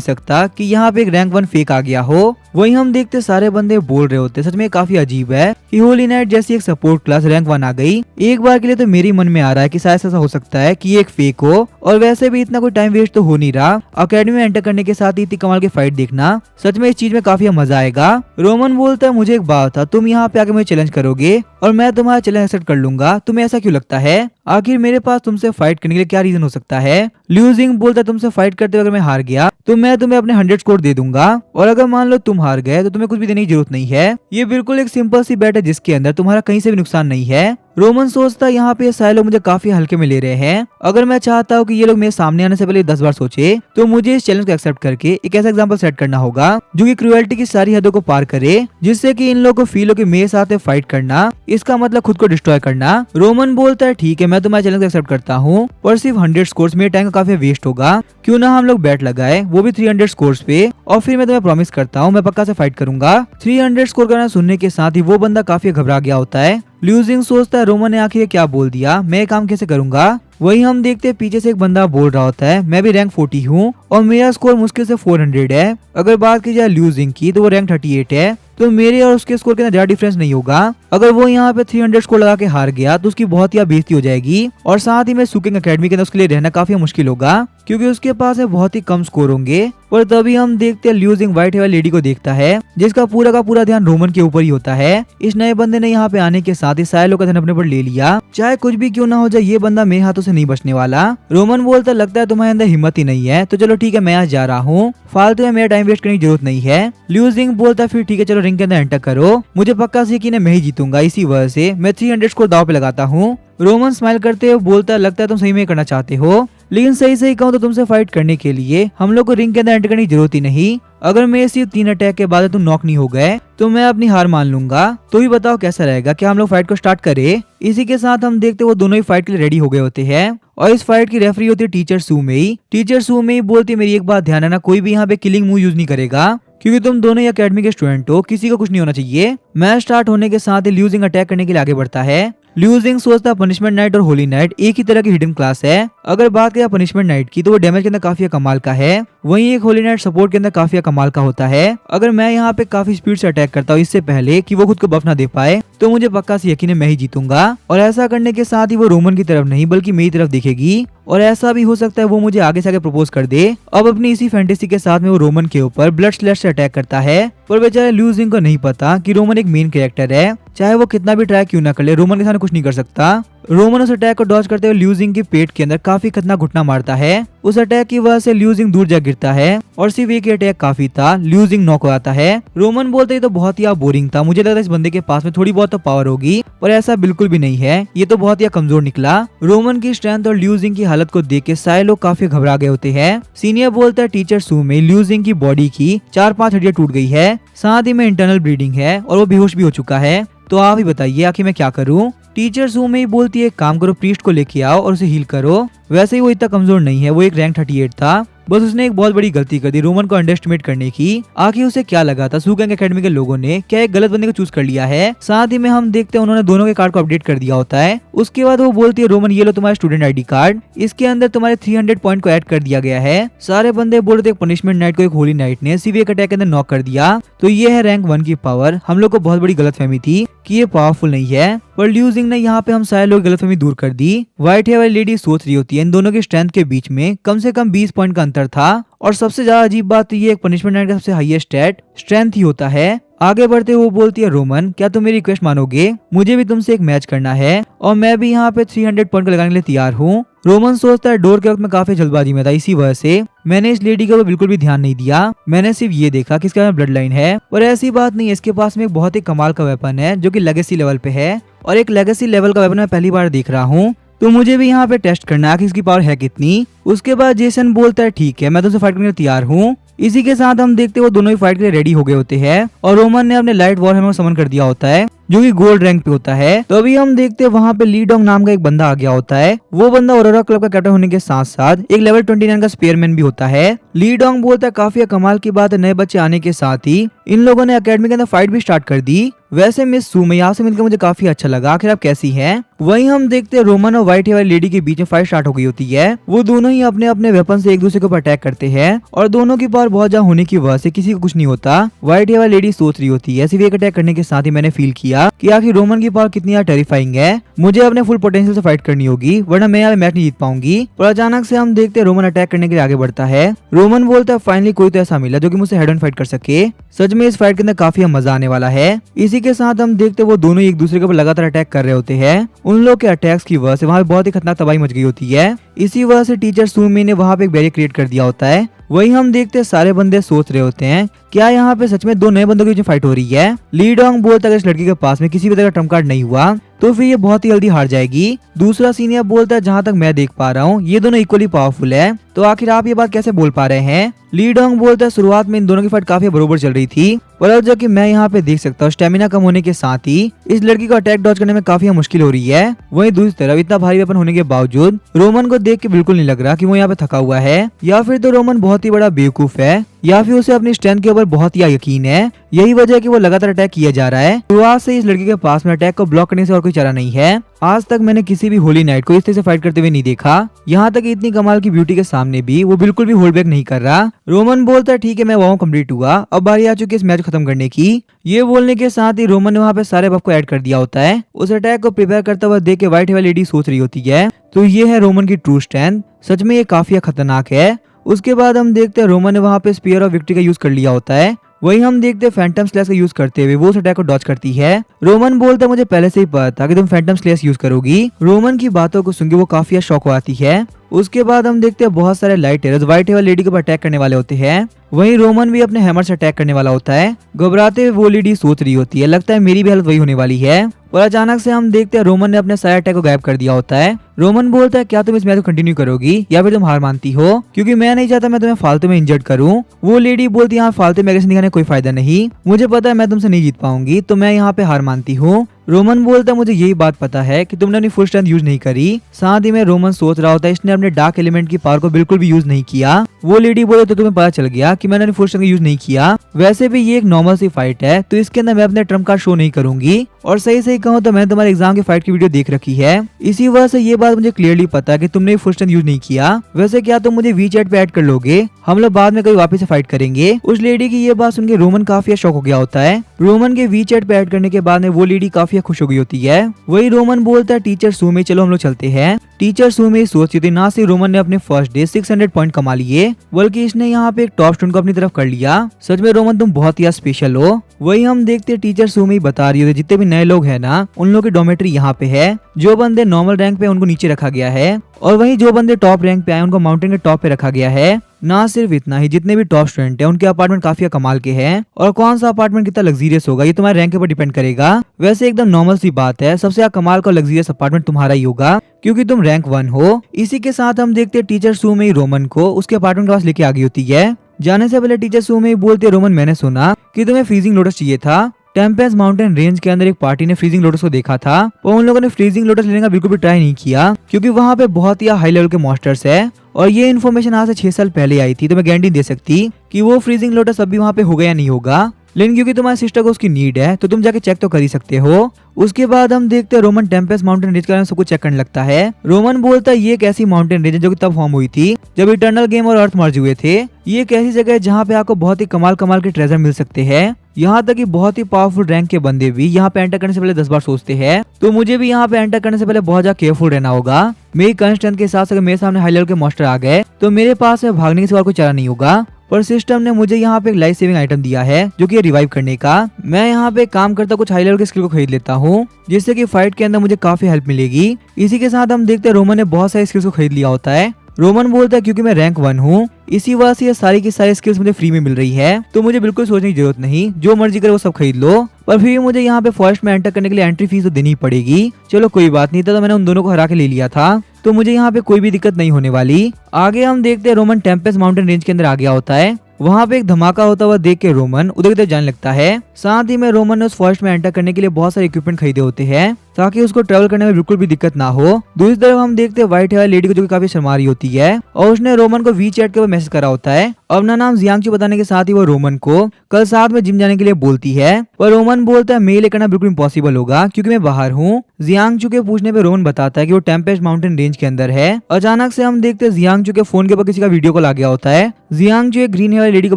सकता कि यहाँ पे एक रैंक 1 फेक आ गया हो। वहीं हम देखते सारे बंदे बोल रहे होते, सच में काफी अजीब है कि होली नाइट जैसी एक सपोर्ट क्लास रैंक 1 आ गई। एक बार के लिए तो मेरी मन में आ रहा है कि शायद ऐसा हो सकता है कि ये एक फेक हो, और वैसे भी इतना कोई टाइम वेस्ट तो हो नहीं रहा। अकेडमी में एंटर करने के साथ ही इतनी कमाल की फाइट देखना, सच में इस चीज में काफी मजा आएगा। रोमन बोलता है, मुझे एक बात था, तुम यहाँ पे आके मुझे चैलेंज करोगे और मैं तुम्हारा चैलेंज एक्सेप्ट कर लूंगा, तुम्हें ऐसा क्यों लगता है? आखिर मेरे पास तुमसे फाइट करने के लिए क्या रीजन हो सकता है? लूजिंग बोलता है, तुमसे फाइट करते हुए अगर मैं हार गया तो मैं तुम्हें अपने 100 स्कोर दे दूंगा, और अगर मान लो तुम हार गए तो तुम्हें कुछ भी देने की जरूरत नहीं है। ये बिल्कुल एक सिंपल सी बैट है जिसके अंदर तुम्हारा कहीं से भी नुकसान नहीं है। रोमन सोचता है यहाँ पे सारे लोग मुझे काफी हल्के में ले रहे हैं, अगर मैं चाहता हूँ कि ये लोग मेरे सामने आने से पहले 10 बार सोचे तो मुझे इस चैलेंज को एक्सेप्ट करके एक ऐसा एग्जांपल सेट करना होगा जो कि क्रुएल्टी की सारी हदों को पार करे, जिससे कि इन लोगों को फील हो कि मेरे साथ फाइट करना इसका मतलब खुद को डिस्ट्रॉय करना। रोमन बोलता है, ठीक है मैं तुम्हारा चैलेंज एक्सेप्ट करता हूँ, पर सिर्फ 100 स्कोर्स, मेरे टाइम का काफी वेस्ट होगा, क्यों ना हम लोग बैट लगाए वो भी 300 स्कोर्स पे, और फिर मैं तुम्हें प्रॉमिस करता हूँ मैं पक्का से फाइट करूंगा। 300 स्कोर करना सुनने के साथ ही वो बंदा काफी घबरा गया होता है। लूजिंग सोचता है, रोमन ने आखिर क्या बोल दिया, मैं काम कैसे करूंगा? वही हम देखते हैं पीछे से एक बंदा बोल रहा होता है, मैं भी रैंक 40 हूँ और मेरा स्कोर मुश्किल से 400 है। अगर बात की जाए लूजिंग की तो वो रैंक 38 है, तो मेरे और उसके स्कोर के अंदर ज्यादा डिफरेंस नहीं होगा। अगर वो यहाँ पे 300 स्कोर लगा के हार गया तो उसकी बहुत ही बेइज्जती हो जाएगी, और साथ ही में सुकिंग अकेडमी के अंदर उसके लिए रहना काफी मुश्किल होगा क्योंकि उसके पास बहुत ही कम स्कोर होंगे। पर तभी हम देखते हैं लूजिंग व्हाइट हेयर लेडी को देखता है, जिसका पूरा का पूरा ध्यान रोमन के ऊपर ही होता है। इस नए बंदे ने यहाँ पे आने के साथ ही सारे लोग का ध्यान अपने पर ले लिया, चाहे कुछ भी क्यों ना हो जाए ये बंदा मेरे हाथों से नहीं बचने वाला। रोमन बोलता, लगता है तुम्हारे अंदर हिम्मत ही नहीं है, तो चलो ठीक है मैं आज जा रहा हूँ, फालतू में मेरा टाइम वेस्ट करने की जरूरत नहीं है। लूजिंग बोलता, फिर ठीक है चलो रिंग के अंदर एंटर करो, मुझे पक्का से यकीन है मैं ही जीतूंगा, इसी वजह से मैं 300 स्कोर दाव पे लगाता हूँ। रोमन स्माइल करते हुए बोलता, लगता है तुम सही में करना चाहते हो, लेकिन सही कहूँ तो तुमसे फाइट करने के लिए हम लोग को रिंग के अंदर एंटर करने की जरूरत ही नहीं। अगर मेरे सिर्फ 3 अटैक के बाद तुम नॉक नहीं हो गए तो मैं अपनी हार मान लूंगा। तो ही बताओ कैसा रहेगा, क्या हम लोग फाइट को स्टार्ट करें? इसी के साथ हम देखते वो दोनों ही फाइट के लिए रेडी हो गए होते हैं, और इस फाइट की रेफरी होती है टीचर सुमेई। टीचर सुमेई बोलती है, मेरी एक बात ध्यान है ना, कोई भी यहाँ पे किलिंग मूव यूज नहीं करेगा, क्योंकि तुम दोनों ही एकेडमी के स्टूडेंट हो, किसी को कुछ नहीं होना चाहिए। मैच स्टार्ट होने के साथ ही लूजिंग अटैक करने के लिए आगे बढ़ता है। लूजिंग सोचता पनिशमेंट नाइट और होली नाइट एक ही तरह की हिडन क्लास है। अगर बात करें पनिशमेंट नाइट की तो वो डैमेज के अंदर काफी कमाल का है, वहीं एक होली नाइट सपोर्ट के अंदर काफी कमाल का होता है। अगर मैं यहाँ पे काफी स्पीड से अटैक करता हूँ इससे पहले कि वो खुद को बफ ना दे पाए तो मुझे पक्का से यकीन है मैं ही जीतूंगा, और ऐसा करने के साथ ही वो रोमन की तरफ नहीं बल्कि मेरी तरफ देखेगी, और ऐसा भी हो सकता है वो मुझे आगे से आगे प्रपोज कर दे। अब अपनी इसी फैंटेसी के साथ में वो रोमन के ऊपर ब्लड स्लैश से अटैक करता है, पर बेचारे लूजिंग को नहीं पता कि रोमन एक मेन कैरेक्टर है, चाहे वो कितना भी ट्राई क्यों ना कर ले रोमन के सामने कुछ नहीं कर सकता। रोमन उस अटैक को डॉज करते हुए लूजिंग के पेट के अंदर काफी खतरनाक घुटना मारता है। उस अटैक की वजह से लूजिंग दूर जा गिरता है, और सिर्फ एक अटैक काफी था, लूजिंग नॉक हो जाता है। रोमन बोलते ही तो बहुत ही बोरिंग था, मुझे लगा इस बंदे के पास में थोड़ी बहुत तो पावर होगी, पर ऐसा बिल्कुल भी नहीं है, ये तो बहुत ही कमजोर निकला। रोमन की स्ट्रेंथ और लूजिंग की हालत को देख के सारे लोग काफी घबरा गए होते हैं। सीनियर बोलता है, टीचर सुमेई, लूजिंग की बॉडी की 4-5 हड्डियां टूट गई है, साथ ही में इंटरनल ब्लीडिंग है और वो बेहोश भी हो चुका है, तो आप ही बताइए आखिर मैं क्या करूं? टीचर सुमेई बोलती है, काम करो प्रीस्ट को लेके आओ और उसे हील करो। वैसे ही वो इतना कमजोर नहीं है, वो एक रैंक 38 था, बस उसने एक बहुत बड़ी गलती कर दी रोमन को अंडरएस्टिमेट करने की। आखिर उसे क्या लगा था सुगंग एकेडमी के लोगों ने क्या एक गलत बंदे को चूज कर लिया है? साथ ही में हम देखते हैं उन्होंने दोनों के कार्ड को अपडेट कर दिया होता है। उसके बाद वो बोलती है, रोमन ये लो तुम्हारा स्टूडेंट आईडी कार्ड, इसके अंदर तुम्हारे 300 पॉइंट को ऐड कर दिया गया है। सारे बंदे बोल रहे थे पनिशमेंट नाइट को एक होली नाइट ने सिर्फ एक अटैक के अंदर नॉक कर दिया, तो ये है रैंक 1 की पावर। हम लोग को बहुत बड़ी गलतफहमी थी कि ये पावरफुल नहीं है, पर लूजिंग ने यहाँ पे हम सारे लोग गलतफहमी दूर कर दी। व्हाइट हेयर वाली लेडी सोच रही होती है इन दोनों की स्ट्रेंथ के बीच में कम से कम 20 पॉइंट का अंतर था, और सबसे ज्यादा अजीब बात तो ये एक पनिशमेंट नाइट का सबसे हाईएस्ट स्ट्रेंथ ही होता है। आगे बढ़ते हुए वो बोलती है, रोमन क्या तुम मेरी रिक्वेस्ट मानोगे? मुझे भी तुमसे एक मैच करना है और मैं भी यहाँ पे 300 पॉइंट को लगाने के लिए तैयार हूँ। रोमन सोचता है, डोर के वक्त में काफी जल्दबाजी में था, इसी वजह से मैंने इस लेडी के ऊपर बिल्कुल भी ध्यान नहीं दिया, मैंने सिर्फ ये देखा कि इसका ब्लड लाइन है, और ऐसी बात नहीं है, इसके पास में एक बहुत ही कमाल का वेपन है जो कि लेगेसी लेवल पे है, और एक लेगेसी लेवल का वेपन मैं पहली बार देख रहा हूँ, तो मुझे भी यहाँ पे टेस्ट करना है कि इसकी पावर है कितनी। उसके बाद जेसन बोलता है, ठीक है मैं तुमसे फाइट करने के लिए तैयार हूँ। इसी के साथ हम देखते हैं वो दोनों ही फाइट के लिए रेडी हो गए होते हैं और रोमन ने अपने लाइट वॉर हैमर समन कर दिया होता है जो कि गोल्ड रैंक पे होता है। तो अभी हम देखते हैं वहाँ पे ली डोंग नाम का एक बंदा आ गया होता है। वो बंदा ऑरोरा क्लब का कैप्टन होने के साथ साथ एक लेवल 29 का स्पेयरमैन भी होता है। ली डोंग बोलता है काफी कमाल की बात है, नए बच्चे आने के साथ ही इन लोगों ने एकेडमी के अंदर फाइट भी स्टार्ट कर दी। वैसे मिस सुमे आपसे मिलकर मुझे काफी अच्छा लगा, आखिर आप कैसी हैं? वहीं हम देखते हैं रोमन और व्हाइट हेयर वाली लेडी के बीच में फाइट स्टार्ट हो गई होती है। वो दोनों ही अपने अपने वेपन से एक दूसरे के ऊपर अटैक करते हैं और दोनों की पावर बहुत ज्यादा होने की वजह से किसी को कुछ नहीं होता। व्हाइट हेयर वाली लेडी सोच रही होती है सिर्फ एक अटैक करने के साथ ही मैंने फील किया कि आखिर रोमन की पावर कितनी ज्यादा टेरिफाइंग है, मुझे अपने फुल पोटेंशियल से फाइट करनी होगी वरना मैं यहाँ मैच नहीं जीत पाऊंगी। और अचानक से हम देखते हैं रोमन अटैक करने के लिए आगे बढ़ता है। रोमन बोलता है फाइनली कोई तो ऐसा मिला जो कि मुझसे हेड ऑन फाइट कर सके। सच में इस फाइट के अंदर काफी मजा आने वाला है। इसी के साथ हम देखते हैं वो दोनों एक दूसरे के ऊपर लगातार अटैक कर रहे होते हैं। उन लोग के अटैक्स की वजह से वहाँ पे बहुत ही खतरनाक तबाही मच गई होती है। इसी वजह से टीचर सुमी ने वहाँ पे एक बैरियर क्रिएट कर दिया होता है। वहीं हम देखते हैं सारे बंदे सोच रहे होते हैं क्या यहाँ पे सच में दो नए बंदों के बीच फाइट हो रही है। ली डोंग बोलता है इस लड़की के पास में किसी भी तरह का ट्रम्प कार्ड नहीं हुआ तो फिर ये बहुत ही जल्दी हार जाएगी। दूसरा सीनियर बोलता है जहाँ तक मैं देख पा रहा हूँ ये दोनों इक्वली पावरफुल है, तो आखिर आप ये बात कैसे बोल पा रहे हैं? ली डोंग बोलता है शुरुआत में इन दोनों की फाइट काफी बरोबर चल रही थी, पर अब जो कि मैं यहाँ पे देख सकता हूँ स्टेमिना कम होने के साथ ही इस लड़की को अटैक डॉज करने में काफी मुश्किल हो रही है। वहीं दूसरी तरफ इतना भारी वेपन होने के बावजूद रोमन को देख के बिल्कुल नहीं लग रहा कि वो यहाँ पे थका हुआ है, या फिर तो रोमन बहुत ही बड़ा बेवकूफ है या फिर उसे अपनी स्ट्रेंथ के ऊपर बहुत ही यकीन है। यही वजह है कि वो लगातार अटैक किया जा रहा है। शुरुआत से इस लड़की के पास में अटैक को ब्लॉक करने से और कोई चारा नहीं है। आज तक मैंने किसी भी होली नाइट को इस तरह से फाइट करते हुए नहीं देखा। यहाँ तक इतनी कमाल की ब्यूटी के सामने भी वो बिल्कुल भी होल्ड बैक नहीं कर रहा। रोमन बोलता है ठीक है मैं वहाँ कंप्लीट हुआ, अब बारी आ चुकी है इस मैच को खत्म करने की। ये बोलने के साथ ही रोमन ने वहाँ पे सारे बफ को ऐड कर दिया होता है। उस अटैक को प्रिपेयर करता हुआ देख के व्हाइट वाली लेडी सोच रही होती है तो ये है रोमन की ट्रू स्ट्रेंथ, सच में ये काफी खतरनाक है। उसके बाद हम देखते हैं रोमन ने वहाँ पे स्पीयर ऑफ विक्ट्री का यूज कर लिया होता है। वहीं हम देखते हैं फैंटम स्लैश का यूज करते हुए वो उस अटैक को डॉज करती है। रोमन बोलता है मुझे पहले से ही पता था कि तुम फैंटम स्लैश यूज करोगी। रोमन की बातों को सुन के वो काफी शॉक हो आती है। उसके बाद हम देखते हैं बहुत सारे light terrors white hair lady के ऊपर अटैक करने वाले होते हैं। वहीं रोमन भी अपने हैमर से अटैक करने वाला होता है। घबराते हुए वो लेडी सोच रही होती है लगता है मेरी भी हालत वही होने वाली है, और अचानक से हम देखते हैं रोमन ने अपने सारे अटैक को गायब कर दिया होता है। रोमन बोलता है क्या तुम इस मैच को कंटिन्यू करोगी या फिर तुम हार मानती हो, क्योंकि मैं नहीं चाहता मैं तुम्हें फालतू में इंजर्ड करूं। वो लेडी बोलती है फालतू में एग्रेशन दिखाने कोई फायदा नहीं, मुझे पता है मैं तुमसे नहीं जीत पाऊंगी तो मैं यहाँ पे हार मानती हूँ। रोमन बोलता है मुझे यही बात पता है कि तुमने अपनी फुल स्ट्रेंथ यूज नहीं करी। साथ ही में रोमन सोच रहा होता है इसने अपने डार्क एलिमेंट की पावर को बिल्कुल भी यूज नहीं किया। वो लेडी बोले तो तुम्हें पता चल गया कि मैंने अपनी फुल स्ट्रेंथ यूज नहीं किया। वैसे भी ये एक नॉर्मल सी फाइट है तो इसके अंदर मैं अपने ट्रम्प कार्ड शो नहीं करूंगी, और सही कहूँ तो मैंने तुम्हारे एग्जाम की फाइट की वीडियो देख रखी है, इसी वजह से ये बात मुझे क्लियरली पता है कि तुमने फुल स्ट्रेंथ यूज नहीं किया। वैसे क्या तुम मुझे वी चैट पे ऐड कर लोगे, हम लोग बाद में कभी वापस से फाइट करेंगे। उस लेडी की ये बात सुन के रोमन काफी शॉक हो गया होता है। रोमन के वी चैट पे ऐड करने के बाद में वो लेडी काफी खुश हो गई होती है। वही रोमन बोलता है टीचर सुमी चलो हम लोग चलते हैं। टीचर सुमी सोच रही थी ना सिर्फ रोमन ने अपने फर्स्ट डे 600 पॉइंट कमा लिए बल्कि इसने यहाँ पे एक टॉप स्टूडेंट को अपनी तरफ कर लिया। सच में रोमन तुम बहुत ही स्पेशल हो। वही हम देखते हैं टीचर सुमी बता रही होती जितने भी नए लोग हैं ना उन लोगों की डोमेट्री यहाँ पे है। जो बंदे नॉर्मल रैंक पे उनको नीचे रखा गया है और वहीं जो बंदे टॉप रैंक पे आए उनको माउंटेन के टॉप पे रखा गया है। ना सिर्फ इतना ही जितने भी टॉप स्टूडेंट हैं उनके अपार्टमेंट काफी कमाल के हैं, और कौन सा अपार्टमेंट कितना लग्जरियस होगा ये तुम्हारे रैंक के ऊपर डिपेंड करेगा। वैसे एकदम नॉर्मल सी बात है, सबसे कमाल का लग्जरियस अपार्टमेंट तुम्हारा ही होगा क्योंकि तुम रैंक 1 हो। इसी के साथ हम देखते हैं टीचर सुमी रोमन को उसके अपार्टमेंट के पास लेके आ गई होती है। जाने से पहले टीचर सुमी बोलते रोमन मैंने सुना कि तुम्हें फ्रीजिंग लोटस चाहिए था। टेम्पेस माउंटेन रेंज के अंदर एक पार्टी ने फ्रीजिंग लोटस को देखा था और उन लोगों ने फ्रीजिंग लोटस लेने का बिल्कुल भी ट्राई नहीं किया क्योंकि वहाँ पे बहुत ही हाई लेवल के मॉन्स्टर्स है, और ये इन्फॉर्मेशन आज से 6 साल पहले आई थी तो मैं गारंटी दे सकती कि वो फ्रीजिंग लोटस अभी वहाँ पे होगा या नहीं होगा। लेकिन क्योंकि तुम्हारे सिस्टर को उसकी नीड है तो तुम जाके चेक तो कर ही सकते हो। उसके बाद हम देखते हैं रोमन टेम्पेस माउंटेन रेंज का सब कुछ चेक करने लगता है। रोमन बोलता है ये एक ऐसी माउंटेन रेंज है जो कि तब फॉर्म हुई थी जब इटर्नल गेम और अर्थ मर्ज हुए थे। ये एक ऐसी जगह है जहाँ पे आपको बहुत ही कमाल के ट्रेजर मिल सकते हैं। यहाँ तक कि बहुत ही पावरफुल रैंक के बंदे भी यहाँ पे एंटर करने से पहले 10 बार सोचते हैं, तो मुझे भी यहाँ पे एंटर करने से पहले बहुत ज्यादा केयरफुल रहना होगा। मेरी करंट स्ट्रेंथ के हिसाब से अगर मेरे सामने हाई लेवल के मॉन्स्टर आ गए तो मेरे पास में भागने के सिवा कोई चारा नहीं होगा। पर सिस्टम ने मुझे यहाँ पे एक लाइफ सेविंग आइटम दिया है जो कि रिवाइव करने का। मैं यहाँ पे काम करता कुछ हाई लेवल के स्किल को खरीद लेता हूँ जिससे कि फाइट के अंदर मुझे काफी हेल्प मिलेगी। इसी के साथ हम देखते हैं रोमन ने बहुत सारे स्किल्स को खरीद लिया होता है। रोमन बोलता है क्योंकि मैं रैंक 1 हूँ इसी वजह से ये सारी की सारी स्किल्स मुझे फ्री में मिल रही है तो मुझे बिल्कुल सोचने की जरूरत नहीं, जो मर्जी करे वो सब खरीद लो। पर फिर मुझे यहाँ पे फॉरेस्ट में एंटर करने के लिए एंट्री फीस तो देनी पड़ेगी। चलो कोई बात नहीं, तो मैंने उन दोनों को हरा के ले लिया था तो मुझे यहाँ पे कोई भी दिक्कत नहीं होने वाली। आगे हम देखते हैं रोमन टेम्पेस माउंटेन रेंज के अंदर आ गया होता है। वहाँ पे एक धमाका होता हुआ देख के रोमन उधर की तरफ जाने लगता है। साथ ही में रोमन ने उस फॉरेस्ट में एंटर करने के लिए बहुत सारे इक्विपमेंट खरीदे होते हैं ताकि उसको ट्रेवल करने में बिल्कुल भी दिक्कत ना हो। दूसरी तरफ हम देखते हैं व्हाइट हेयर लेडी को जो कि काफी शर्मा रही होती है और उसने रोमन को वी चैट के ऊपर मैसेज करा होता है। अपना नाम जियांगचू बताने के साथ ही वो रोमन को कल साथ में जिम जाने के लिए बोलती है, पर रोमन बोलता है मेरे लिए करना बिल्कुल इम्पॉसिबल होगा क्योंकि मैं बाहर हूँ। जियांगचू के पूछने पे रोमन बताता है कि वो टेम्पेस्ट माउंटेन रेंज के अंदर है। अचानक से हम देखते हैं जियांगचू के फोन के ऊपर किसी का वीडियो कॉल आ गया होता है। जियांगचू एक ग्रीन हेयर लेडी को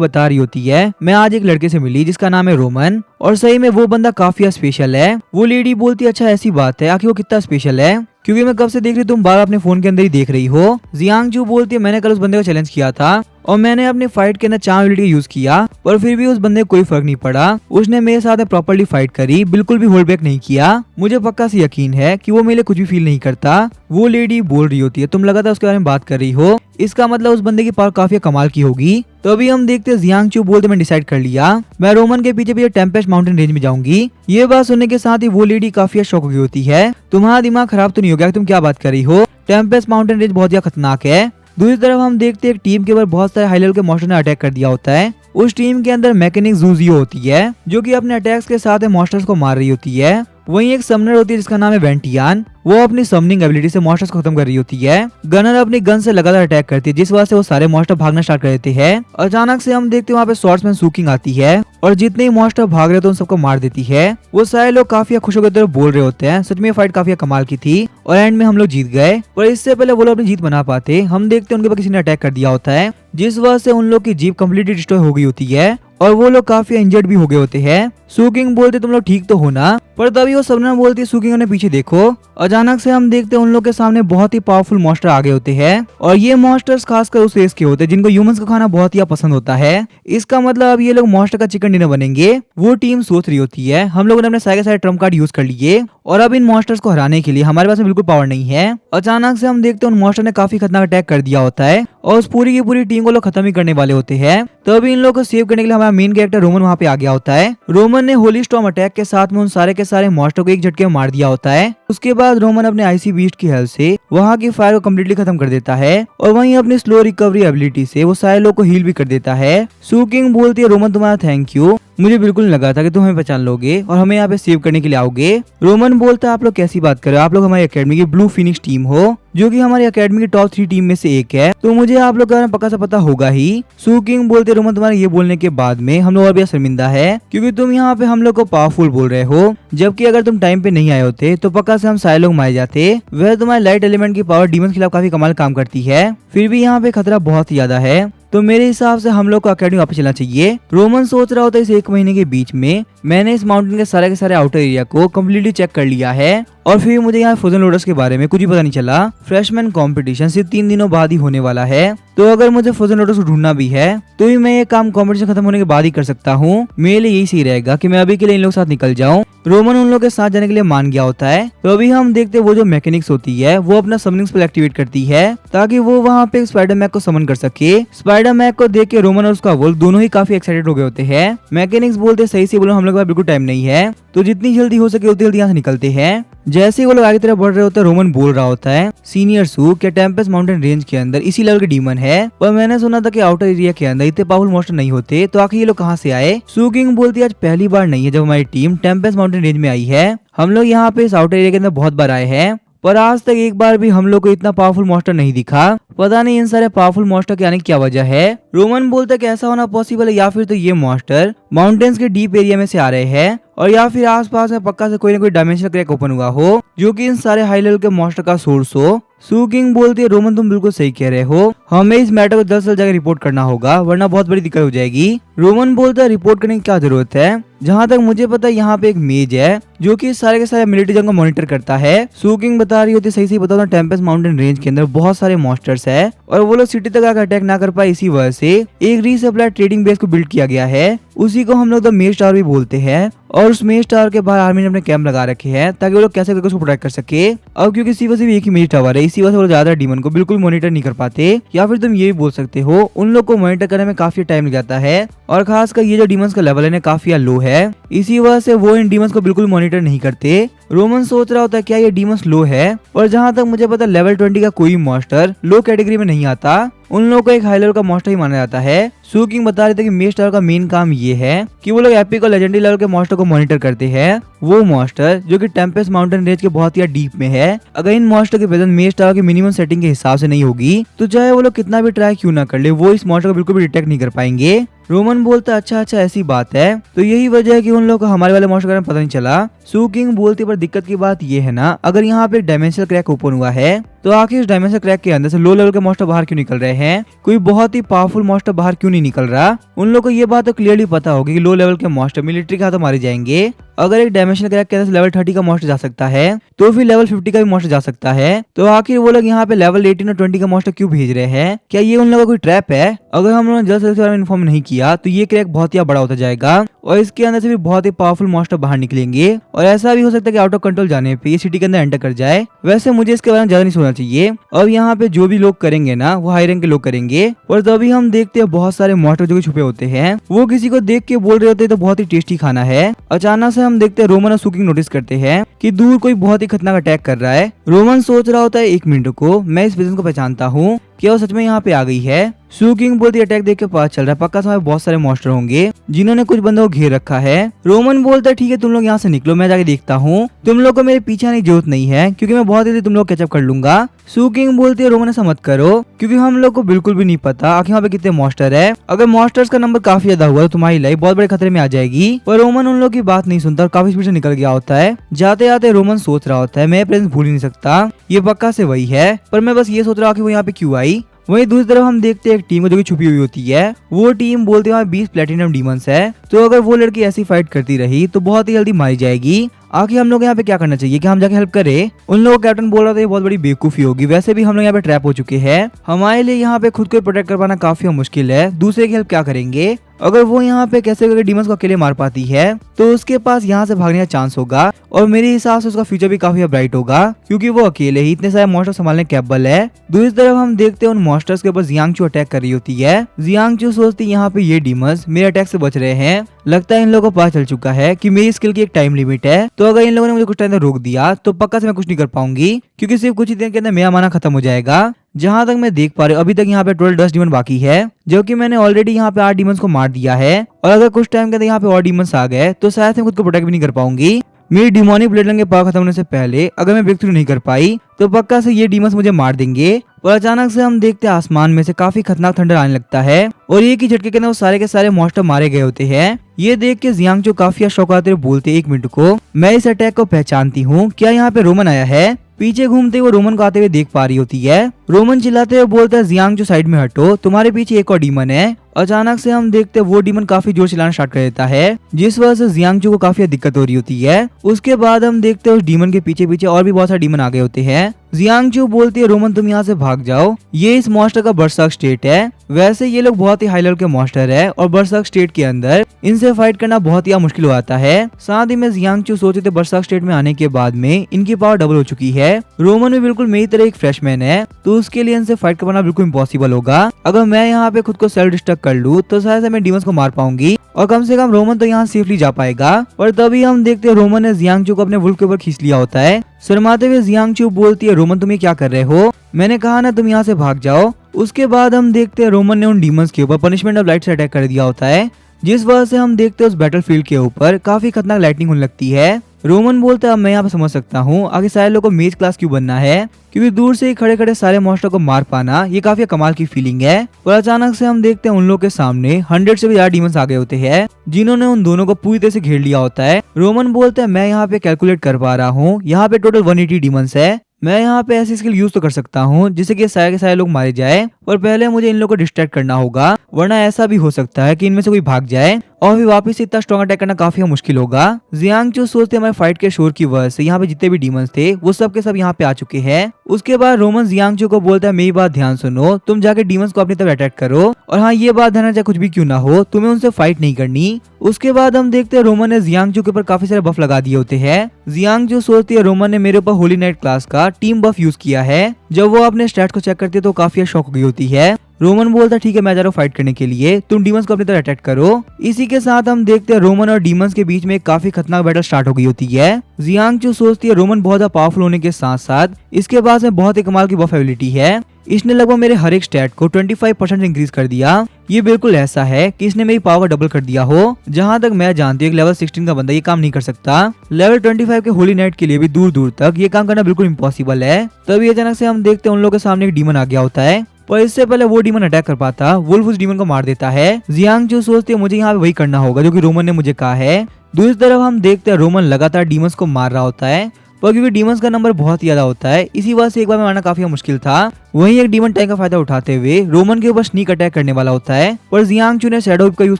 बता रही होती है मैं आज एक लड़के से मिली जिसका नाम है रोमन और सही में वो बंदा काफी स्पेशल है। वो लेडी बोलती है अच्छा ऐसी बात है, आखिर वो कितना स्पेशल है क्योंकि मैं कब से देख रही तुम बार अपने फोन के अंदर ही देख रही हो। जियांगचू बोलती है मैंने कल उस बंदे को चैलेंज किया था और मैंने अपनी फाइट के अंदर चार्म एबिलिटी यूज किया पर फिर भी उस बंदे को कोई फर्क नहीं पड़ा। उसने मेरे साथ प्रॉपर्ली फाइट करी, बिल्कुल भी होल्ड बैक नहीं किया। मुझे पक्का से यकीन है कि वो मेरे लिए कुछ भी फील नहीं करता। वो लेडी बोल रही होती है तुम लगातार उसके बारे में बात कर रही हो, इसका मतलब उस बंदे की पावर काफी कमाल की होगी। तो अभी हम देखते हैं जियांगचू बोलते मैं डिसाइड कर लिया मैं रोमन के पीछे पीछे टेम्पेस्ट माउंटेन रेंज में जाऊंगी। ये बात सुनने के साथ ही वो लेडी काफी शॉक हो गई होती है तुम्हारा दिमाग खराब तो नहीं हो गया, तुम क्या बात कर रही हो, टेम्पेस्ट माउंटेन रेंज बहुत ज्यादा खतरनाक है। दूसरी तरफ हम देखते हैं एक टीम के ऊपर बहुत सारे हाई लेवल के मॉन्स्टर ने अटैक कर दिया होता है। उस टीम के अंदर मैकेनिक जूजियो होती है जो कि अपने अटैक्स के साथ मॉन्स्टर्स को मार रही होती है। वहीं एक समनर होती है जिसका नाम है वेंटियान, वो अपनी समनिंग एबिलिटी से मॉन्स्टर्स को खत्म कर रही होती है। गनर अपनी गन से लगातार अटैक करती है जिस वजह से वो सारे मॉन्स्टर भागना स्टार्ट कर देते हैं। अचानक से हम देखते हैं वहाँ पे स्वॉर्ड्समैन सूकिंग आती है और जितने ही मॉन्स्टर भाग रहे थे उन सबको मार देती है। वो सारे लोग काफी खुश होकर बोल रहे होते हैं सच में फाइट काफी कमाल की थी और एंड में हम लोग जीत गए। पर इससे पहले वो लोग अपनी जीत बना पाते हम देखते हैं उनके ऊपर किसी ने अटैक कर दिया होता है जिस वजह से उन लोग की जीप कम्प्लीटली डिस्ट्रॉय हो गई होती है और वो लोग काफी इंजर्ड भी हो गए होते हैं। सूकिंग बोलते तुम लोग ठीक तो हो ना, पर तभी वो सबने बोलती है सूकिंग ने पीछे देखो। अचानक से हम देखते हैं उन लोग के सामने बहुत ही पावरफुल मॉन्स्टर आ गए होते हैं और ये मॉन्स्टर्स खासकर उस रेस के होते हैं जिनको ह्यूमंस का खाना बहुत ही पसंद होता है। इसका मतलब अब ये लोग मॉन्स्टर का चिकन डिनर बनेंगे। वो टीम सोच रही होती है हम लोगों ने अपने सारे के सारे ट्रम्प कार्ड यूज कर लिए और अब इन मॉन्स्टर्स को हराने के लिए हमारे पास में बिल्कुल पावर नहीं है। अचानक से हम देखते हैं उन मॉन्स्टर ने काफी खतरनाक अटैक कर दिया होता है और उस पूरी की पूरी टीम को लोग खत्म ही करने वाले होते हैं। तभी इन लोगों को सेव करने के लिए हमारा मेन कैरेक्टर रोमन वहाँ पे आ गया होता है। रोमन ने होली स्टॉर्म अटैक के साथ में उन सारे के सारे मॉन्स्टर को एक झटके में मार दिया होता है। उसके बाद रोमन अपने आईसी बीस्ट की हेल्प से वहाँ की फायर को कम्प्लीटली खत्म कर देता है और वहीं अपनी स्लो रिकवरी एबिलिटी से वो सारे लोग को हील भी कर देता है। सूकिंग बोलती है रोमन तुम्हारा थैंक यू, मुझे बिल्कुल नहीं लगा था कि तुम हमें पहचान लोगे और हमें यहाँ पे सेव करने के लिए आओगे। रोमन बोलता है आप लोग कैसी बात कर रहे हो, आप लोग हमारी अकेडमी की ब्लू फिनिक्स टीम हो जो कि हमारी अकेडमी की टॉप 3 टीम में से एक है, तो मुझे आप लोग का पक्का सा पता होगा ही। सूकिंग बोलते रोमन तुम्हारे ये बोलने के बाद में हम लोग और भी शर्मिंदा है क्योंकि तुम यहाँ पे हम लोग को पावरफुल बोल रहे हो, जबकि अगर तुम टाइम पे नहीं आए होते तो पक्का से हम सारे लोग मारे जाते। वह तुम्हारे लाइट एलिमेंट की पावर डीमन के खिलाफ काफी कमाल काम करती है, फिर भी यहाँ पे खतरा बहुत ही ज्यादा है, तो मेरे हिसाब से हम लोग को अकेडमी वापस चलना चाहिए। रोमन सोच रहा होता है इस 1 महीने के बीच में मैंने इस माउंटेन के सारे आउटर एरिया को कम्प्लीटली चेक कर लिया है और फिर मुझे यहाँ फ्रोजन लोटस के बारे में कुछ भी पता नहीं चला। फ्रेशमैन कंपटीशन सिर्फ 3 दिनों बाद ही होने वाला है, तो अगर मुझे फ्रोजन लोटस को ढूंढना भी है तो भी मैं ये काम कंपटीशन खत्म होने के बाद ही कर सकता हूँ। मेरे लिए यही सही रहेगा कि मैं अभी के लिए इन लोग के साथ निकल जाऊँ। रोमन उन लोग के साथ जाने के लिए मान गया होता है। तो अभी हम देखते हैं वो जो मैकेनिक्स होती है वो अपना समनिंग स्पेल एक्टिवेट करती है ताकि वो वहाँ पे स्पाइडर मैक को समन कर सके। स्पाइडर मैक को देख के रोमन और उसका वुल्फ दोनों ही काफी एक्साइटेड हो गए होते हैं। मैकेनिक्स बोलते सही से बोलो हम लोग के पास बिल्कुल टाइम नहीं है, तो जितनी जल्दी हो सके उतनी जल्दी यहाँ से निकलते हैं। जैसे ही वो लोग आगे तरफ बढ़ रहे होते हैं रोमन बोल रहा होता है सीनियर सू क्या टेम्पेस्ट माउंटेन रेंज के अंदर इसी लेवल के डीमन है, पर मैंने सुना था कि आउटर एरिया के अंदर इतने पावरफुल मॉन्स्टर नहीं होते, तो आखिर ये लोग कहाँ से आए। सू किंग बोलती है आज पहली बार नहीं है जब हमारी टीम टेम्पेस्ट माउंटेन रेंज में आई है, हम लोग यहाँ पे इस आउटर एरिया के अंदर बहुत बार आए हैं पर आज तक एक बार भी हम लोग को इतना पावरफुल मॉन्स्टर नहीं दिखा। पता नहीं इन सारे पावरफुल मॉन्स्टर के आने की क्या वजह है। रोमन बोलता है कि ऐसा होना पॉसिबल है या फिर तो ये मॉन्स्टर माउंटेन्स के डीप एरिया में से आ रहे हैं और या फिर आसपास में पक्का से कोई ना कोई डायमेंशनल क्रैक ओपन हुआ हो जो कि इन सारे हाई लेवल के मॉन्स्टर का सोर्स हो। सू किंग बोलती है रोमन तुम बिल्कुल सही कह रहे हो, हमें इस मैटर को जल्द से जल्द जाकर रिपोर्ट करना होगा वरना बहुत बड़ी दिक्कत हो जाएगी। रोमन बोलता है रिपोर्ट करने की क्या जरूरत है, जहाँ तक मुझे पता है यहाँ पे एक मेज है जो कि सारे के सारे मिलिट्री जंग को मॉनिटर करता है। सू किंग बता रही होती सही बता दो टेम्पेस्ट माउंटेन रेंज के अंदर बहुत सारे मॉन्स्टर्स है और वो लोग सिटी तक आकर अटैक ना कर पाए, इसी वजह से एक रीसप्लाई ट्रेडिंग बेस को बिल्ड किया गया है, उसी को हम लोग द मेज टावर भी बोलते हैं और उस मेज टावर के बाहर आर्मी ने अपने कैंप लगा रखे हैं ताकि वो लोग कैसे करके उसको प्रोटेक्ट कर सके। अब क्योंकि सिर्फ एक ही मेज टावर है इसी वजह से वो ज्यादा डीमन को बिल्कुल मॉनिटर नहीं कर पाते, या फिर तुम ये भी बोल सकते हो उन लोग को मॉनिटर करने में काफी टाइम लग जाता है और खासकर ये जो डीमंस का लेवल है काफी लो है, इसी वजह से वो इन डीमंस को बिल्कुल मॉनिटर नहीं करते। रोमन सोच रहा होता है क्या ये डीमंस लो है, और जहाँ तक मुझे पता लेवल 20 का कोई मॉन्स्टर लो कैटेगरी में नहीं आता, उन लोगों को एक हाई लेवल का मॉन्स्टर ही माना जाता है। सू किंग बता रहे थे कि मेज टावर का मेन काम ये है कि वो लोग एपिक और लेजेंडरी लेवल के मॉन्स्टर को मॉनिटर करते हैं। वो मॉन्स्टर जो कि टेम्पेस्ट माउंटेन रेंज के बहुत ही डीप में है, अगर इन मॉन्स्टर की प्रेजेंस मेज टावर की मिनिमम सेटिंग के हिसाब से नहीं होगी तो चाहे वो लोग कितना भी ट्राई क्यों ना कर ले, वो इस मॉन्स्टर को बिल्कुल भी डिटेक्ट नहीं कर पाएंगे। रोमन बोलता अच्छा ऐसी बात है, तो यही वजह है कि उन लोग को हमारे वाले मॉन्स्टर का पता नहीं चला। सू किंग बोलती पर दिक्कत की बात ये है ना, अगर यहाँ पे एक डायमेंशनल क्रैक ओपन हुआ है तो आखिर इस डायमेंशनल क्रैक के अंदर से लो लेवल के मॉन्स्टर बाहर क्यों निकल रहे हैं, कोई बहुत ही पावरफुल मॉन्स्टर बाहर क्यों नहीं निकल रहा। उन लोग को ये बात तो क्लियरली पता होगी कि लो लेवल के मॉन्स्टर मिलिट्री के हाथों मारे जाएंगे। अगर एक डायमेंशनल क्रैक के अंदर से लेवल 30 का मॉन्स्टर जा सकता है तो फिर लेवल 50 का भी मॉन्स्टर जा सकता है, तो आखिर वो लोग यहाँ पे लेवल 18 और 20 का मॉन्स्टर क्यों भेज रहे हैं, क्या ये उन लोगों का कोई ट्रैप है। अगर हम लोगों ने जल्द से जल्द इन्फॉर्म नहीं किया तो ये क्रैक बहुत ही बड़ा होता जाएगा और इसके अंदर से भी बहुत ही पावरफुल मॉन्स्टर बाहर निकलेंगे, और ऐसा भी हो सकता है कि आउट ऑफ कंट्रोल जाने पे ये सिटी के अंदर एंटर कर जाए। वैसे मुझे इसके बारे में ज्यादा नहीं सोचना चाहिए, और यहाँ पे जो भी लोग करेंगे ना वो हाई रैंक के लोग करेंगे। और तभी हम देखते हैं बहुत सारे मॉन्स्टर जो छुपे होते हैं वो किसी को देख के बोल रहे होते हैं तो बहुत ही टेस्टी खाना है। अचानक से हम देखते हैं रोमन और सू किंग नोटिस करते हैं कि दूर कोई बहुत ही खतरनाक अटैक कर रहा है। रोमन सोच रहा होता है 1 मिनट को, मैं इस बिजनेस को पहचानता हूँ, क्या वो सच में यहाँ पे आ गई है। सू किंग बोलती अटैक देख के पता चल रहा है पक्का समय बहुत सारे मॉन्स्टर होंगे जिन्होंने कुछ बंदों को घेर रखा है। रोमन बोलता है ठीक है तुम लोग यहाँ से निकलो, मैं जाके देखता हूँ, तुम लोग को मेरे पीछे आने की जरूरत नहीं है क्योंकि मैं बहुत जल्दी तुम लोग कैचअप कर लूंगा। सू किंग बोलती है रोमन ऐसा मत करो क्योंकि हम लोग को बिल्कुल भी नहीं पता आखिर यहाँ पे कितने मॉन्स्टर है, अगर मॉन्स्टर्स का नंबर काफी ज्यादा हुआ तो तुम्हारी लाइफ बहुत बड़े खतरे में आ जाएगी। पर रोमन उन लोग की बात नहीं सुनता और काफी स्पीड से निकल गया होता है। जाते जाते रोमन सोच रहा होता है मैं प्रेजेंस भूल ही नहीं सकता, ये पक्का से वही है, पर मैं बस ये सोच रहा हूँ कि वो यहाँ पे क्यों आई। वहीं दूसरी तरफ हम देखते हैं एक टीम जो कि छुपी हुई होती है, वो टीम बोलते हैं 20 प्लेटिनम डीमंस है, तो अगर वो लड़की ऐसी फाइट करती रही तो बहुत ही जल्दी मारी जाएगी। आखिर हम लोग यहाँ पे क्या करना चाहिए, कि हम जाके हेल्प करें। उन लोगों का कैप्टन बोल रहा था ये बहुत बड़ी बेवकूफी होगी, वैसे भी हम लोग यहाँ पे ट्रैप हो चुके हैं, हमारे लिए यहाँ पे खुद को प्रोटेक्ट कर पाना काफी मुश्किल है, दूसरे की हेल्प क्या करेंगे। अगर वो यहाँ पे कैसे करके डीमंस को अकेले मार पाती है तो उसके पास यहाँ से भागने का चांस होगा, और मेरे हिसाब से उसका फ्यूचर भी काफी ब्राइट होगा क्योंकि वो अकेले ही इतने सारे मॉन्स्टर संभालने कैपेबल है। दूसरी तरफ हम देखते हैं उन मॉन्स्टर्स के ऊपर जियांगचू अटैक कर रही होती है। जियांगचू सोचती है यहाँ पे ये डीमंस मेरे अटैक से बच रहे हैं, लगता है इन लोगों को पता चल चुका है कि मेरी स्किल की एक टाइम लिमिट है, तो अगर इन लोगों ने मुझे कुछ टाइम तक रोक दिया तो पक्का से मैं कुछ नहीं कर पाऊंगी क्योंकि सिर्फ कुछ ही दिन के अंदर मेरा माना खत्म हो जाएगा। जहां तक मैं देख पा रही हूँ अभी तक यहाँ पे 12 डीमन बाकी है, जो कि मैंने ऑलरेडी यहाँ पे 8 डीमंस को मार दिया है, और अगर कुछ टाइम के अंदर यहाँ पे और डीमंस आ गए तो शायद मैं खुद को प्रोटेक्ट भी नहीं कर पाऊंगी। मेरी डिमोनिक ब्लड लाइन के पावर खत्म होने से पहले अगर मैं ब्रेक थ्रू नहीं कर पाई तो पक्का से ये डीमंस मुझे मार देंगे। और अचानक से हम देखते हैं आसमान में से काफी खतरनाक थंडर आने लगता है, और एक ही झटके के अंदर वो सारे के सारे मॉन्स्टर मारे गए होते हैं। ये देख के जियांगचू काफी शौकाते हुए बोलते 1 मिनट को, मैं इस अटैक को पहचानती हूँ, क्या यहाँ पे रोमन आया है। पीछे घूमते वो रोमन को आते हुए देख पा रही होती है। रोमन चिल्लाते हुए बोलता है जियांगचू साइड में हटो, तुम्हारे पीछे एक और डीमन है। अचानक से हम देखते हैं वो डीमन काफी जोर चिल्लाना स्टार्ट कर देता है, जिस वजह से जियांगचू को काफी दिक्कत हो रही होती है। उसके बाद हम देखते हैं उस डीमन के पीछे पीछे और भी बहुत सारे डीमन आ गए होते हैं। जियांगचू बोलती है रोमन तुम यहाँ से भाग जाओ, ये इस मॉन्स्टर का बरसाक स्टेट है। वैसे ये लोग बहुत ही हाई लेवल के मॉन्स्टर है और बरसाक स्टेट के अंदर इनसे फाइट करना बहुत ही मुश्किल हो जाता है। साथ ही में जियांगचू सोचे थे बरसाक स्टेट में आने के बाद में इनकी पावर डबल हो चुकी है। रोमन भी बिल्कुल मेरी तरह एक फ्रेशमैन है, तो उसके लिए इनसे फाइट करना बिल्कुल इम्पॉसिबल होगा। अगर मैं यहाँ पे खुद को सेल्फ डिस्ट्रक्ट कर लूँ तो शायद मैं डीमंस को मार पाऊंगी, और कम से कम रोमन तो यहाँ सेफली जा पाएगा। और तभी हम देखते हैं रोमन ने जियांगचू को अपने वुल्फ के ऊपर खींच लिया होता है। शर्माते हुए जियांगचू बोलती है रोमन तुम ये क्या कर रहे हो, मैंने कहा ना तुम यहाँ से भाग जाओ। उसके बाद हम देखते हैं रोमन ने उन डीमंस के ऊपर पनिशमेंट ऑफ लाइट से अटैक कर दिया होता है, जिस वजह से हम देखते हैं उस बैटलफील्ड के ऊपर काफी खतरनाक लाइटनिंग होने लगती है। रोमन बोलता है अब मैं यहाँ पे समझ सकता हूँ आगे सारे लोगों को मेज क्लास क्यों बनना है, क्योंकि दूर से ही खड़े खड़े सारे मॉन्स्टर को मार पाना ये काफी कमाल की फीलिंग है। और अचानक से हम देखते हैं उन लोगों के सामने 100 से भी ज्यादा डीमंस आ गए होते हैं, जिन्होंने उन दोनों को पूरी तरह से घेर लिया होता है। रोमन बोलता है मैं यहाँ पे कैलकुलेट कर पा रहा हूँ, यहाँ पे टोटल 180 डीमंस है, मैं यहाँ पे ऐसी स्किल यूज तो कर सकता हूँ जिससे कि सारे के सारे लोग मारे जाए, और पहले मुझे इन लोगों को डिस्ट्रैक्ट करना होगा, वरना ऐसा भी हो सकता है कि इनमें से कोई भाग जाए और फिर वापस इतना स्ट्रॉन्ग अटैक करना काफी मुश्किल होगा। जियांगचू सोचते हमारे फाइट के शोर की वजह से यहाँ पे जितने भी डीमंस थे वो सब के सब यहाँ पे आ चुके हैं। उसके बाद रोमन जियांगचू को बोलता है मेरी बात ध्यान सुनो, तुम जाके डीमंस को अपनी तरफ अटैक करो, और हाँ ये बात ध्यान चाहे कुछ भी क्यों ना हो तुम्हें उनसे फाइट नहीं करनी। उसके बाद हम देखते हैं रोमन ने जियांगचू के ऊपर काफी सारे बफ लगा दिए होते हैं। जियांगचू सोचती है रोमन ने मेरे ऊपर होली नाइट क्लास का टीम बफ यूज किया है। जब वो अपने स्टैट्स को चेक करती है तो काफी शॉक हो गई होती है। रोमन बोलता है ठीक है मैं जा रहा हूँ फाइट करने के लिए, तुम डीमंस को अपनी तरह अटैक करो। इसी के साथ हम देखते हैं रोमन और डीमंस के बीच में एक काफी खतरनाक बैटल स्टार्ट हो गई होती है। जियांगचू सोचती है रोमन बहुत ज्यादा पावरफुल होने के साथ साथ इसके पास में बहुत ही कमाल की बफ एबिलिटी है। इसने लगभग मेरे हर एक स्टैट को 25% इंक्रीज कर दिया। ये बिल्कुल ऐसा है कि इसने मेरी पावर डबल कर दिया हो। जहाँ तक मैं जानती हूँ एक लेवल 16 का बंदा ये काम नहीं कर सकता। लेवल 25 के होली नाइट के लिए भी दूर दूर तक ये काम करना बिल्कुल इम्पॉसिबल है। तभी अचानक से हम देखते हैं उन लोगों के सामने एक डीमन आ गया होता है, पर इससे पहले वो डीमन अटैक कर पाता वुल्फ उस डीमन को मार देता है। जियांगचू सोचती है मुझे यहाँ पे वही करना होगा जो कि रोमन ने मुझे कहा है। दूसरी तरफ हम देखते हैं रोमन लगातार डीमंस को मार रहा होता है, पर क्योंकि डीमंस का नंबर बहुत ज्यादा होता है इसी वजह से एक बार में मारना काफी मुश्किल था। वहीं एक डीमन टैंक का फायदा उठाते हुए रोमन के ऊपर स्नीक अटैक करने वाला होता है, पर जियांगचू ने शैडो का यूज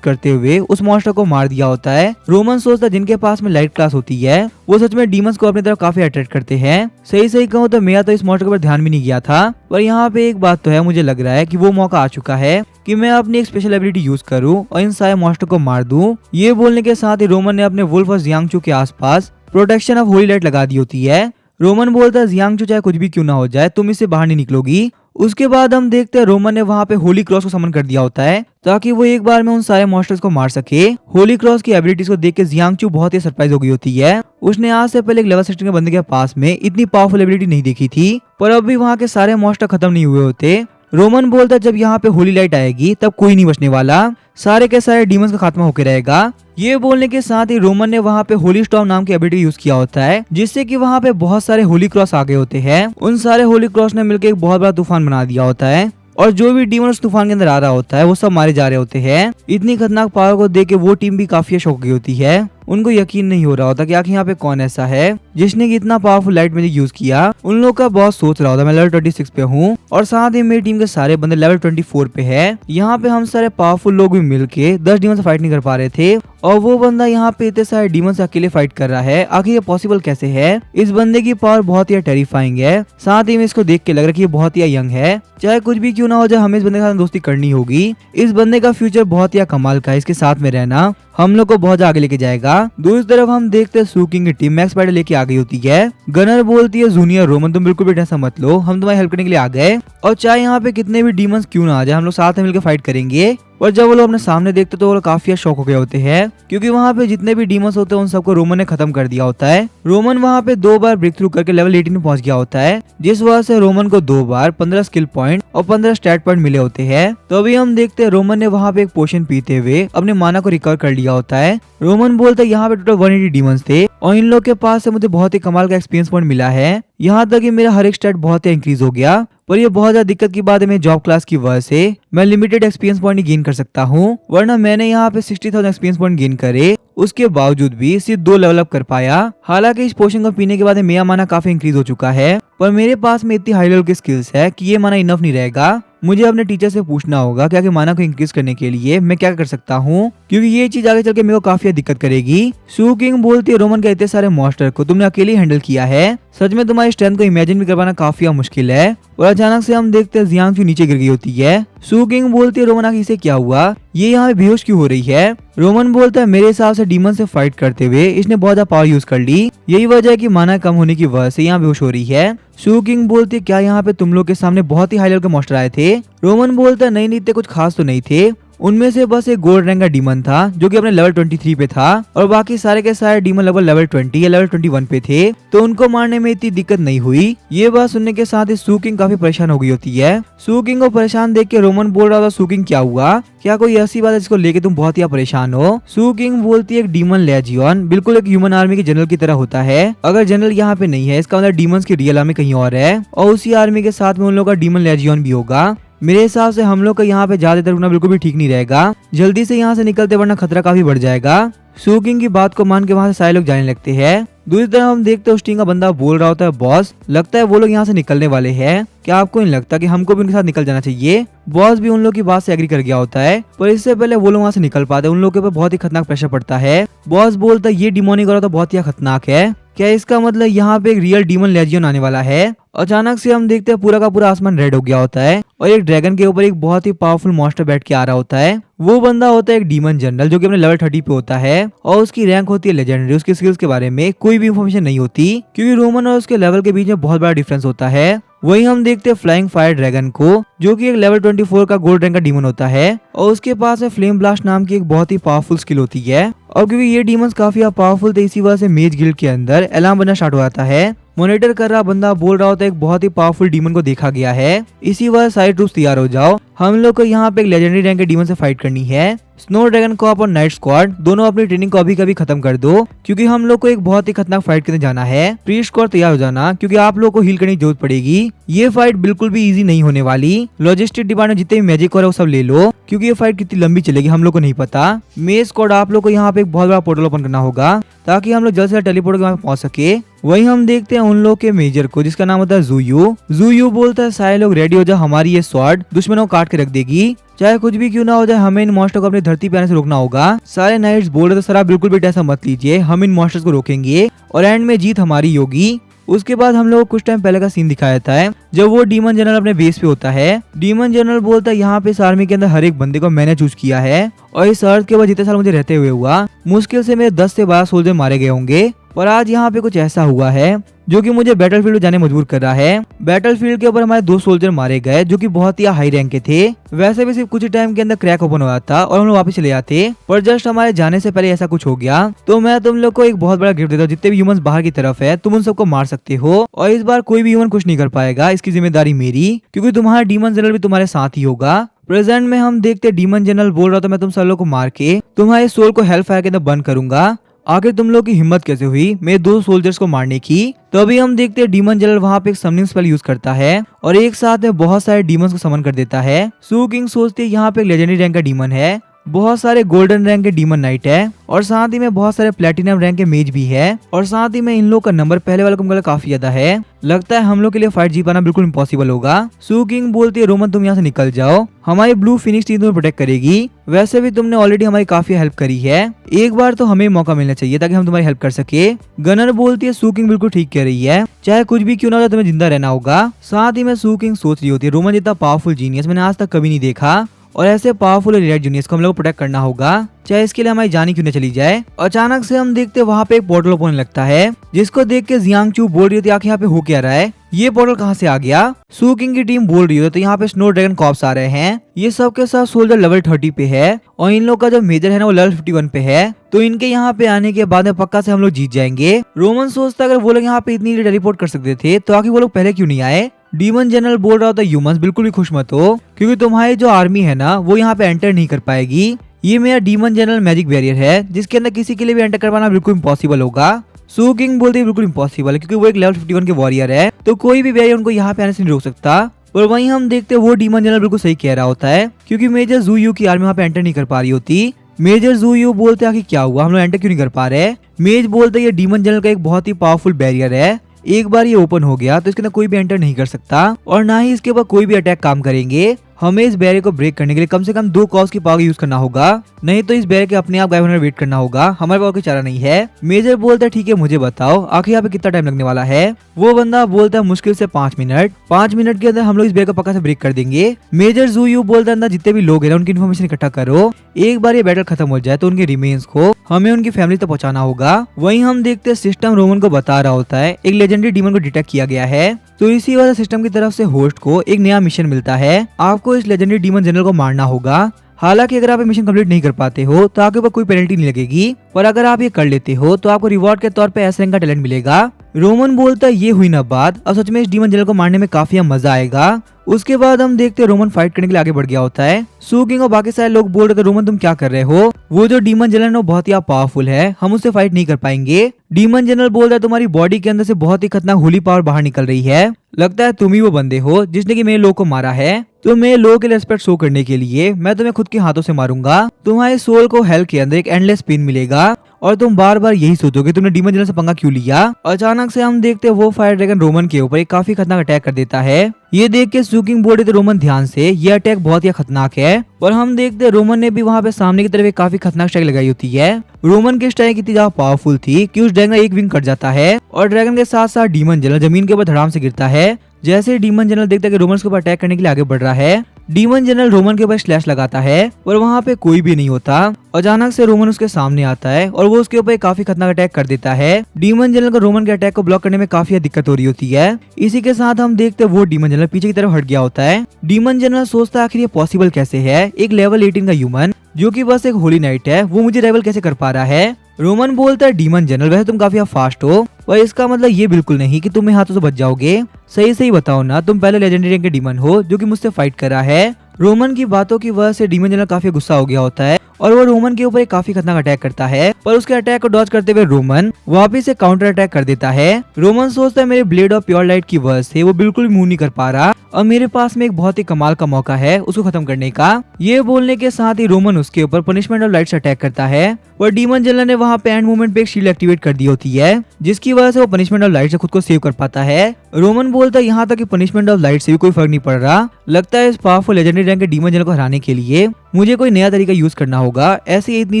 करते हुए उस मॉन्स्टर को मार दिया होता है। रोमन सोचता है जिनके पास में लाइट क्लास होती है वो सच में डीमंस को अपनी तरफ काफी अट्रैक्ट करते हैं। सही कहूँ तो मेरा तो इस मॉन्स्टर के ऊपर ध्यान भी नहीं गया था, पर यहाँ पे एक बात तो है, मुझे लग रहा है कि वो मौका आ चुका है कि मैं अपनी एक स्पेशल एबिलिटी यूज करूँ और इन सारे मॉन्स्टर को मार दूं। ये बोलने के साथ ही रोमन ने अपने वुल्फ और जियांगचू के आसपास प्रोटेक्शन ऑफ होली लाइट लगा दी होती है। रोमन बोलता है जियांगचू चाहे कुछ भी क्यों ना हो जाए तुम इससे बाहर नहीं निकलोगी। उसके बाद हम देखते हैं रोमन ने वहाँ पे होली क्रॉस को समन कर दिया होता है ताकि वो एक बार में उन सारे मॉन्स्टर्स को मार सके। होली क्रॉस की एबिलिटीज को देख के जियांगचू बहुत ही सरप्राइज हो गई होती है। उसने आज से पहले एक लेवल 16 के बंदे के पास में इतनी पावरफुल एबिलिटी नहीं देखी थी, पर अब भी वहाँ के सारे मॉन्स्टर खत्म नहीं हुए होते। रोमन बोलता है जब यहाँ पे होली लाइट आएगी तब कोई नहीं बचने वाला, सारे के सारे डीमंस का खात्मा होकर रहेगा। ये बोलने के साथ ही रोमन ने वहाँ पे होली स्टॉर्म नाम की एबिलिटी यूज किया होता है, जिससे कि वहाँ पे बहुत सारे होली क्रॉस आ गए होते हैं। उन सारे होली क्रॉस ने मिलकर एक बहुत बड़ा तूफान बना दिया होता है और जो भी डीमन उस तूफान के अंदर आ रहा होता है वो सब मारे जा रहे होते हैं। इतनी खतरनाक पावर को देख के वो टीम भी काफी शौक गई होती है। उनको यकीन नहीं हो रहा होता कि आखिर यहाँ पे कौन ऐसा है जिसने कि इतना पावरफुल लाइट मैजिक यूज किया। उन लोग का बॉस सोच रहा होता मैं लेवल 26 पे हूँ और साथ ही मेरी टीम के सारे बंदे लेवल 24 पे है। यहाँ पे हम सारे पावरफुल लोग भी मिलके 10 डीमन से फाइट नहीं कर पा रहे थे और वो बंदा यहाँ पे इतने सारे डीमन से अकेले फाइट कर रहा है। आखिर ये पॉसिबल कैसे है? इस बंदे की पावर बहुत ही टेरिफाइंग है। साथ ही में इसको देख के लग रहा है कि ये बहुत ही यंग है। चाहे कुछ भी क्यों ना हो जाए हमें इस बंदे के साथ दोस्ती करनी होगी। इस बंदे का फ्यूचर बहुत ही कमाल का है, इसके साथ में रहना हम लोग को बहुत आगे लेके जाएगा। दूसरी तरफ हम देखते हैं सू किंग की टीम मैक्स पैडल लेके आ गई होती है। गनर बोलती है जूनियर रोमन तुम बिल्कुल भी टेंशन मत लो, हम तुम्हारी हेल्प करने के लिए आ गए और चाहे यहाँ पे कितने भी डीमंस क्यों ना आ जाए हम लोग साथ में मिलकर फाइट करेंगे। और जब वो लोग अपने सामने देखते तो वो लोग काफी शौक हो गए होते हैं क्योंकि वहाँ पे जितने भी डीमंस होते हैं उन सबको रोमन ने खत्म कर दिया होता है। रोमन वहाँ पे 2 बार ब्रेक थ्रू करके लेवल 18 में पहुंच गया होता है, जिस वजह से रोमन को 2 बार 15 स्किल पॉइंट और 15 स्टैट पॉइंट मिले होते हैं। तो अभी हम देखते हैं रोमन ने वहाँ पे एक पोशन पीते हुए अपने माना को रिकवर कर लिया होता है। रोमन बोलता है यहाँ पे टोटल 180 डीमंस थे और इन लोग के पास से मुझे बहुत ही कमाल का एक्सपीरियंस पॉइंट मिला है। यहाँ तक कि मेरा हर एक स्टैट बहुत ही इंक्रीज हो गया, पर ये बहुत ज्यादा दिक्कत की बात है। मेरी जॉब क्लास की वजह से मैं लिमिटेड एक्सपीरियंस पॉइंट गेन कर सकता हूँ, वरना मैंने यहाँ पे 60,000 एक्सपीरियंस पॉइंट गेन करे उसके बावजूद भी सिर्फ 2 लेवल अप कर पाया। हालांकि इस पोशन को पीने के बाद मेरा माना काफी इंक्रीज हो चुका है, पर मेरे पास में इतनी हाई लेवल की स्किल्स है कि ये माना इनफ नहीं रहेगा। मुझे अपने टीचर से पूछना होगा कि माना को इंक्रीज करने के लिए मैं क्या कर सकता हूँ, क्योंकि ये चीज आगे चल के मेरे को काफी दिक्कत करेगी। सू किंग बोलती है रोमन के इतने सारे मॉन्स्टर को तुमने अकेले हैंडल किया है, सच में तुम्हारी स्ट्रेंथ को इमेजिन भी कर पाना काफी मुश्किल है। और अचानक से हम देखते हैं जियांगचू नीचे गिर गई होती है। सू किंग बोलती है रोमन आखिर इसे क्या हुआ, ये यहाँ पे बेहोश क्यों हो रही है? रोमन बोलता है मेरे हिसाब से डीमन से फाइट करते हुए इसने बहुत ज्यादा पावर यूज कर ली, यही वजह है कि माना कम होने की वजह से यहाँ बेहोश हो रही है। सू किंग बोलती है क्या यहाँ पे तुम लोग के सामने बहुत ही हाई लेवल के मॉन्स्टर आए थे? रोमन बोलता है नहीं इतने कुछ खास तो नहीं थे, उनमें से बस एक गोल्ड रैंक का डीमन था जो कि अपने लेवल 23 पे था और बाकी सारे के सारे डीमन लगभग लेवल 20 या लेवल 21 पे थे, तो उनको मारने में इतनी दिक्कत नहीं हुई। ये बात सुनने के साथ ही सू किंग काफी परेशान हो गई होती है। सू किंग को परेशान देख के रोमन बोल रहा था सू किंग क्या हुआ, क्या कोई ऐसी बात है जिसको लेके तुम बहुत ही परेशान हो? सू किंग बोलती है एक डीमन लेजियन बिल्कुल एक ह्यूमन आर्मी के जनरल की तरह होता है। अगर जनरल यहाँ पे नहीं है इसका मतलब डीमंस की रियल आर्मी कहीं और है और उसी आर्मी के साथ में उन लोगों का डीमन लेजियन भी होगा। मेरे हिसाब से हम लोग का यहाँ पे ज्यादा देर रुकना बिल्कुल भी ठीक नहीं रहेगा, जल्दी से यहाँ से निकलते वरना खतरा काफी बढ़ जाएगा। सू किंग की बात को मान के वहाँ से सारे लोग जाने लगते हैं। दूसरी तरफ हम देखते हैं उस टीम का बंदा बोल रहा होता है बॉस लगता है वो लोग यहाँ से निकलने वाले हैं, क्या आपको नहीं लगता कि हमको भी उनके साथ निकल जाना चाहिए? बॉस भी उन लोग की बात से एग्री कर गया होता है, पर इससे पहले वो लोग वहाँ से निकल पाते उन लोगों के ऊपर बहुत ही खतरनाक प्रेशर पड़ता है। बॉस बोलता है ये डिमोनिक और तो बहुत ही खतरनाक है, क्या इसका मतलब यहाँ पे एक रियल डीमन लेजियन आने वाला है? अचानक से हम देखते हैं पूरा का पूरा आसमान रेड हो गया होता है और एक ड्रैगन के ऊपर एक बहुत ही पावरफुल मॉन्स्टर बैठ के आ रहा होता है। वो बंदा होता है एक डीमन जनरल जो कि अपने लेवल 30 पे होता है और उसकी रैंक होती है लेजेंडरी। उसकी स्किल्स के बारे में कोई भी इंफॉर्मेशन नहीं होती क्योंकि रोमन और उसके लेवल के बीच में बहुत बड़ा डिफरेंस होता है। वहीं हम देखते हैं फ्लाइंग फायर ड्रैगन को, जो कि एक लेवल 24 का गोल्ड रैंक का डीमन होता है और उसके पास है फ्लेम ब्लास्ट नाम की एक बहुत ही पावरफुल स्किल होती है। और क्योंकि ये डीमंस काफी पावरफुल थे, इसी वजह से मेज गिल्ड के अंदर अलार्म बनना स्टार्ट हो जाता है। मॉनिटर कर रहा बंदा बोल रहा होता है एक बहुत ही पावरफुल डीमन को देखा गया है, इसी वजह सारे ट्रूप्स तैयार हो जाओ, हम लोग को यहाँ पे एक लेजेंडरी रैंक के डीमन से फाइट करनी है। स्नो ड्रैगन कॉप और नाइट स्क्वाड दोनों अपनी ट्रेनिंग को अभी कभी खत्म कर दो, क्योंकि हम लोग को एक बहुत ही खतरनाक फाइट करने जाना है। प्रीस्ट स्क्वाड तैयार हो जाना, क्योंकि आप लोग को हील करने की जरूरत पड़ेगी। ये फाइट बिल्कुल भी इजी नहीं होने वाली। लॉजिस्टिक डिपार्टमेंट जितने भी मैजिक और वो सब ले लो, क्योंकि ये फाइट कितनी लंबी चलेगी हम लोग को नहीं पता। मेज स्क्वाड आप लोग को यहाँ पे एक बहुत बड़ा पोर्टल ओपन करना होगा, ताकि हम लोग जल्द से जल्द टेलीपोर्ट के वहां पहुंच सके। वहीं हम देखते हैं उन लोग के मेजर को, जिसका नाम होता है जूयू। जूयू बोलता है सारे लोग रेडी हो जाओ, हमारी ये स्वॉर्ड दुश्मनों को काट के रख देगी, चाहे कुछ भी क्यों ना हो जाए, हमें इन मॉन्स्टर को अपनी धरती पे आने से रोकना होगा। सारे नाइट्स बोल रहे थे सर आप बिल्कुल भी ऐसा मत लीजिए, हम इन मॉन्स्टर्स को रोकेंगे और एंड में जीत हमारी होगी। उसके बाद हम लोग को कुछ टाइम पहले का सीन दिखाया था है, जब वो डीमन जनरल अपने बेस पे होता है। डीमन जनरल बोलता है यहाँ पे इस आर्मी के अंदर हर एक बंदे को मैंने चूज किया है, और इस अर्थ के बाद जितने साल मुझे रहते हुए हुआ, मुश्किल से मेरे 10 से 12 सोल्जर मारे गए होंगे। पर आज यहाँ पे कुछ ऐसा हुआ है जो कि मुझे बैटलफील्ड जाने मजबूर कर रहा है। बैटलफील्ड के ऊपर हमारे 2 सोल्जर मारे गए, जो कि बहुत ही हाई रैंक के थे। वैसे भी सिर्फ कुछ ही टाइम के अंदर क्रैक ओपन हो जाता और हम लोग वापस चले जाते, पर जस्ट हमारे जाने से पहले ऐसा कुछ हो गया। तो मैं तुम लोग को एक बहुत बड़ा गिफ्ट देता हूँ, जितने भी ह्यूमंस बाहर की तरफ है तुम उन सबको मार सकते हो, और इस बार कोई भी ह्यूमन कुछ नहीं कर पाएगा, इसकी जिम्मेदारी मेरी, क्योंकि तुम्हारा डीमन जनरल भी तुम्हारे साथ ही होगा। प्रेजेंट में हम देखते डीमन जनरल बोल रहा था मैं तुम सब लोग को मार के तुम्हारे सोल को हेल फायर के अंदर बंद करूंगा। आखिर तुम लोग की हिम्मत कैसे हुई मेरे 2 सोल्जर्स को मारने की? तो अभी हम देखते हैं डीमन जनरल वहाँ पे एक समनिंग स्पेल यूज करता है और एक साथ में बहुत सारे डीमंस को समन कर देता है। सू किंग सोचते हैं यहाँ पे एक लेजेंडरी रैंक का डीमन है, बहुत सारे गोल्डन रैंक के डीमन नाइट है, और साथ ही में बहुत सारे प्लेटिनम रैंक के मेज भी है, और साथ ही में इन लोग का नंबर पहले वाले को काफी ज्यादा है। लगता है हम लोग के लिए फाइट जीत पाना बिल्कुल इम्पॉसिबल होगा। सू किंग बोलती है रोमन तुम यहाँ से निकल जाओ, हमारी ब्लू फिनिक्स टीम तुम्हें प्रोटेक्ट करेगी, वैसे भी तुमने ऑलरेडी हमारी काफी हेल्प करी है, एक बार तो हमें मौका मिलना चाहिए ताकि हम तुम्हारी हेल्प कर सके। गनर बोलती है सू किंग बिल्कुल ठीक कह रही है, चाहे कुछ भी क्यों ना हो तुम्हें जिंदा रहना होगा। साथ ही में सू किंग सोच रही होती है रोमन जितना पावरफुल जीनियस मैंने आज तक कभी नहीं देखा, और ऐसे पावरफुल रेड जूनियर्स को हम लोग को प्रोटेक्ट करना होगा, चाहे इसके लिए हमारी जान ही क्यों न चली जाए। अचानक से हम देखते हैं वहाँ पे एक पोर्टल ओपन लगता है, जिसको देख के जियांगचू बोल रही होती है आखिर यहाँ पे हो क्या रहा है, ये पोर्टल कहाँ से आ गया। सू किंग की टीम बोल रही होती है तो यहाँ पे स्नो ड्रैगन कॉप्स आ रहे हैं, ये सब के साथ सोल्जर लेवल 30 पे है, और इन लोग का जो मेजर है ना वो लेवल 51 पे है, तो इनके यहाँ पे आने के बाद में पक्का से हम लोग जीत जाएंगे। रोमन सोचता अगर वो लोग यहाँ पे इतनी टेलीपोर्ट कर सकते थे तो आखिर वो लोग पहले क्यों नहीं आए। डीमन जनरल बोल रहा था ह्यूमंस बिल्कुल भी खुश मत हो, क्योंकि तुम्हारी जो आर्मी है ना वो यहाँ पे एंटर नहीं कर पाएगी। ये मेरा डीमन जनरल मैजिक बैरियर है, जिसके अंदर किसी के लिए भी एंटर कर पाना बिल्कुल इम्पॉसिबल होगा। सू किंग बोलते हैं बिल्कुल इम्पॉसिबल है, क्योंकि वो एक लेवल 51 के वॉरियर है, तो कोई भी बैरियर उनको यहाँ पे आने से नहीं रोक सकता। और वहीं हम देखते हैं वो डीमन जनरल बिल्कुल सही कह रहा होता है, क्योंकि मेजर जूयू की आर्मी वहाँ पे एंटर नहीं कर पा रही होती। मेजर जूयू बोलते हैं कि क्या हुआ, हम लोग एंटर क्यों नहीं कर पा रहे। मेज बोलते हैं ये डीमन जनरल का एक बहुत ही पावरफुल बैरियर है, एक बार ये ओपन हो गया तो इसके अंदर कोई भी एंटर नहीं कर सकता, और ना ही इसके ऊपर कोई भी अटैक काम करेंगे। हमें इस बैरियर को ब्रेक करने के लिए कम से कम 2 कॉर्प्स की पावर यूज करना होगा, नहीं तो इस बैरियर के अपने आप गायब होने वेट करना होगा, हमारे पास कोई चारा नहीं है। मेजर बोलता है ठीक है मुझे बताओ आखिर यहाँ पे कितना टाइम लगने वाला है। वो बंदा बोलता है मुश्किल से 5 मिनट, 5 मिनट के अंदर हम लोग इस बैरियर को पक्का से ब्रेक कर देंगे। मेजर जूयू बोलता है अंदर जितने भी लोग हैं उनकी इन्फॉर्मेशन इकट्ठा करो, एक बार ये बैटल खत्म हो जाए तो उनके रिमेन्स को हमें उनकी फैमिली तक पहुंचाना होगा। वहीं हम देखते हैं सिस्टम रोमन को बता रहा होता है एक लेजेंडरी डीमन को डिटेक्ट किया गया है, तो इसी वजह सिस्टम की तरफ से होस्ट को एक नया मिशन मिलता है, आपको इस लेजेंडरी डीमन जनरल को मारना होगा। हालांकि अगर आप ये मिशन कंप्लीट नहीं कर पाते हो तो आपके ऊपर कोई पेनल्टी नहीं लगेगी, पर अगर आप ये कर लेते हो तो आपको रिवॉर्ड के तौर पे एस रैंक का टैलेंट मिलेगा। रोमन बोलता है ये हुई ना बात, अब सच में इस डीमन जनरल को मारने में काफी मजा आएगा। उसके बाद हम देखते हैं रोमन फाइट करने के लिए आगे बढ़ गया होता है। सू किंग और बाकी सारे लोग बोल रहे थे रोमन तुम क्या कर रहे हो, वो जो डीमन जनरल है बहुत ही पावरफुल है, हम उससे फाइट नहीं कर पाएंगे। डीमन जनरल बोल रहा है तुम्हारी बॉडी के अंदर से बहुत ही खतरनाक होली पावर बाहर निकल रही है, लगता है तुम ही वो बंदे हो जिसने की मेरे लोग को मारा है, तो मेरे लोगों के लिए रिस्पेक्ट शो करने के लिए मैं तुम्हें खुद के हाथों से मारूंगा। तुम्हारे सोल को हेल के अंदर एक एंडलेस पेन मिलेगा और तुम बार बार यही सोचोगे तुमने डीमन जनरल से पंगा क्यों लिया। अचानक से हम देखते हैं वो फायर ड्रैगन रोमन के ऊपर एक काफी खतरनाक अटैक कर देता है। ये देख के सू किंग बोल रहे थे रोमन ध्यान से, ये अटैक बहुत ही खतरनाक है, और हम देखते हैं रोमन ने भी वहाँ पे सामने की तरफ एक काफी खतरनाक स्ट्राइक लगाई होती है। रोमन की स्ट्राइक इतनी ज्यादा पावरफुल थी कि उस ड्रैगन का एक विंग कट जाता है और ड्रैगन के साथ साथ डीमन जनरल जमीन के ऊपर धड़ाम से गिरता है। जैसे डीमन जनरल देखता है कि रोमन के ऊपर अटैक करने के लिए आगे बढ़ रहा है, डीमन जनरल रोमन के ऊपर स्लैश लगाता है और वहाँ पे कोई भी नहीं होता। अचानक से रोमन उसके सामने आता है और वो उसके ऊपर काफी खतरनाक अटैक कर देता है। डीमन जनरल को रोमन के अटैक को ब्लॉक करने में काफी दिक्कत हो रही होती है। इसी के साथ हम देखते हैं वो डीमन जनरल पीछे की तरफ हट गया होता है। डीमन जनरल सोचता है आखिर ये पॉसिबल कैसे है, एक लेवल 18 का ह्यूमन जो कि बस एक होली नाइट है वो मुझे राइवल कैसे कर पा रहा है। रोमन बोलता है डीमन जनरल वैसे तुम काफी फास्ट हो पर इसका मतलब ये बिल्कुल नहीं कि तुम हाथों से बच जाओगे। सही सही बताओ ना, तुम पहले लेजेंडरी रैंक के डीमन हो जो कि मुझसे फाइट कर रहा है। रोमन की बातों की वजह से डीमन जनरल काफी गुस्सा हो गया होता है और वो रोमन के ऊपर एक काफी खतरनाक अटैक करता है, पर उसके अटैक को डॉज करते हुए रोमन वापिस से काउंटर अटैक कर देता है। रोमन सोचता है मेरे ब्लेड ऑफ प्योर लाइट की वजह से वो बिल्कुल मूव नहीं कर पा रहा और मेरे पास में एक बहुत ही कमाल का मौका है उसको खत्म करने का। ये बोलने के साथ ही रोमन उसके ऊपर पनिशमेंट ऑफ लाइट से अटैक करता है और डीमन जनरल ने वहाँ पे एंड मूवमेंट पे एक शील्ड एक्टिवेट कर दी होती है जिसकी वजह से वो पनिशमेंट ऑफ लाइट से खुद को सेव कर पाता है। रोमन बोलता है यहाँ तक कि पनिशमेंट ऑफ लाइट से भी कोई फर्क नहीं पड़ रहा, लगता है इस पावरफुल लेजेंडरी रैंक के डीमन जनरल को हराने के लिए मुझे कोई नया तरीका यूज करना होगा, ऐसे इतनी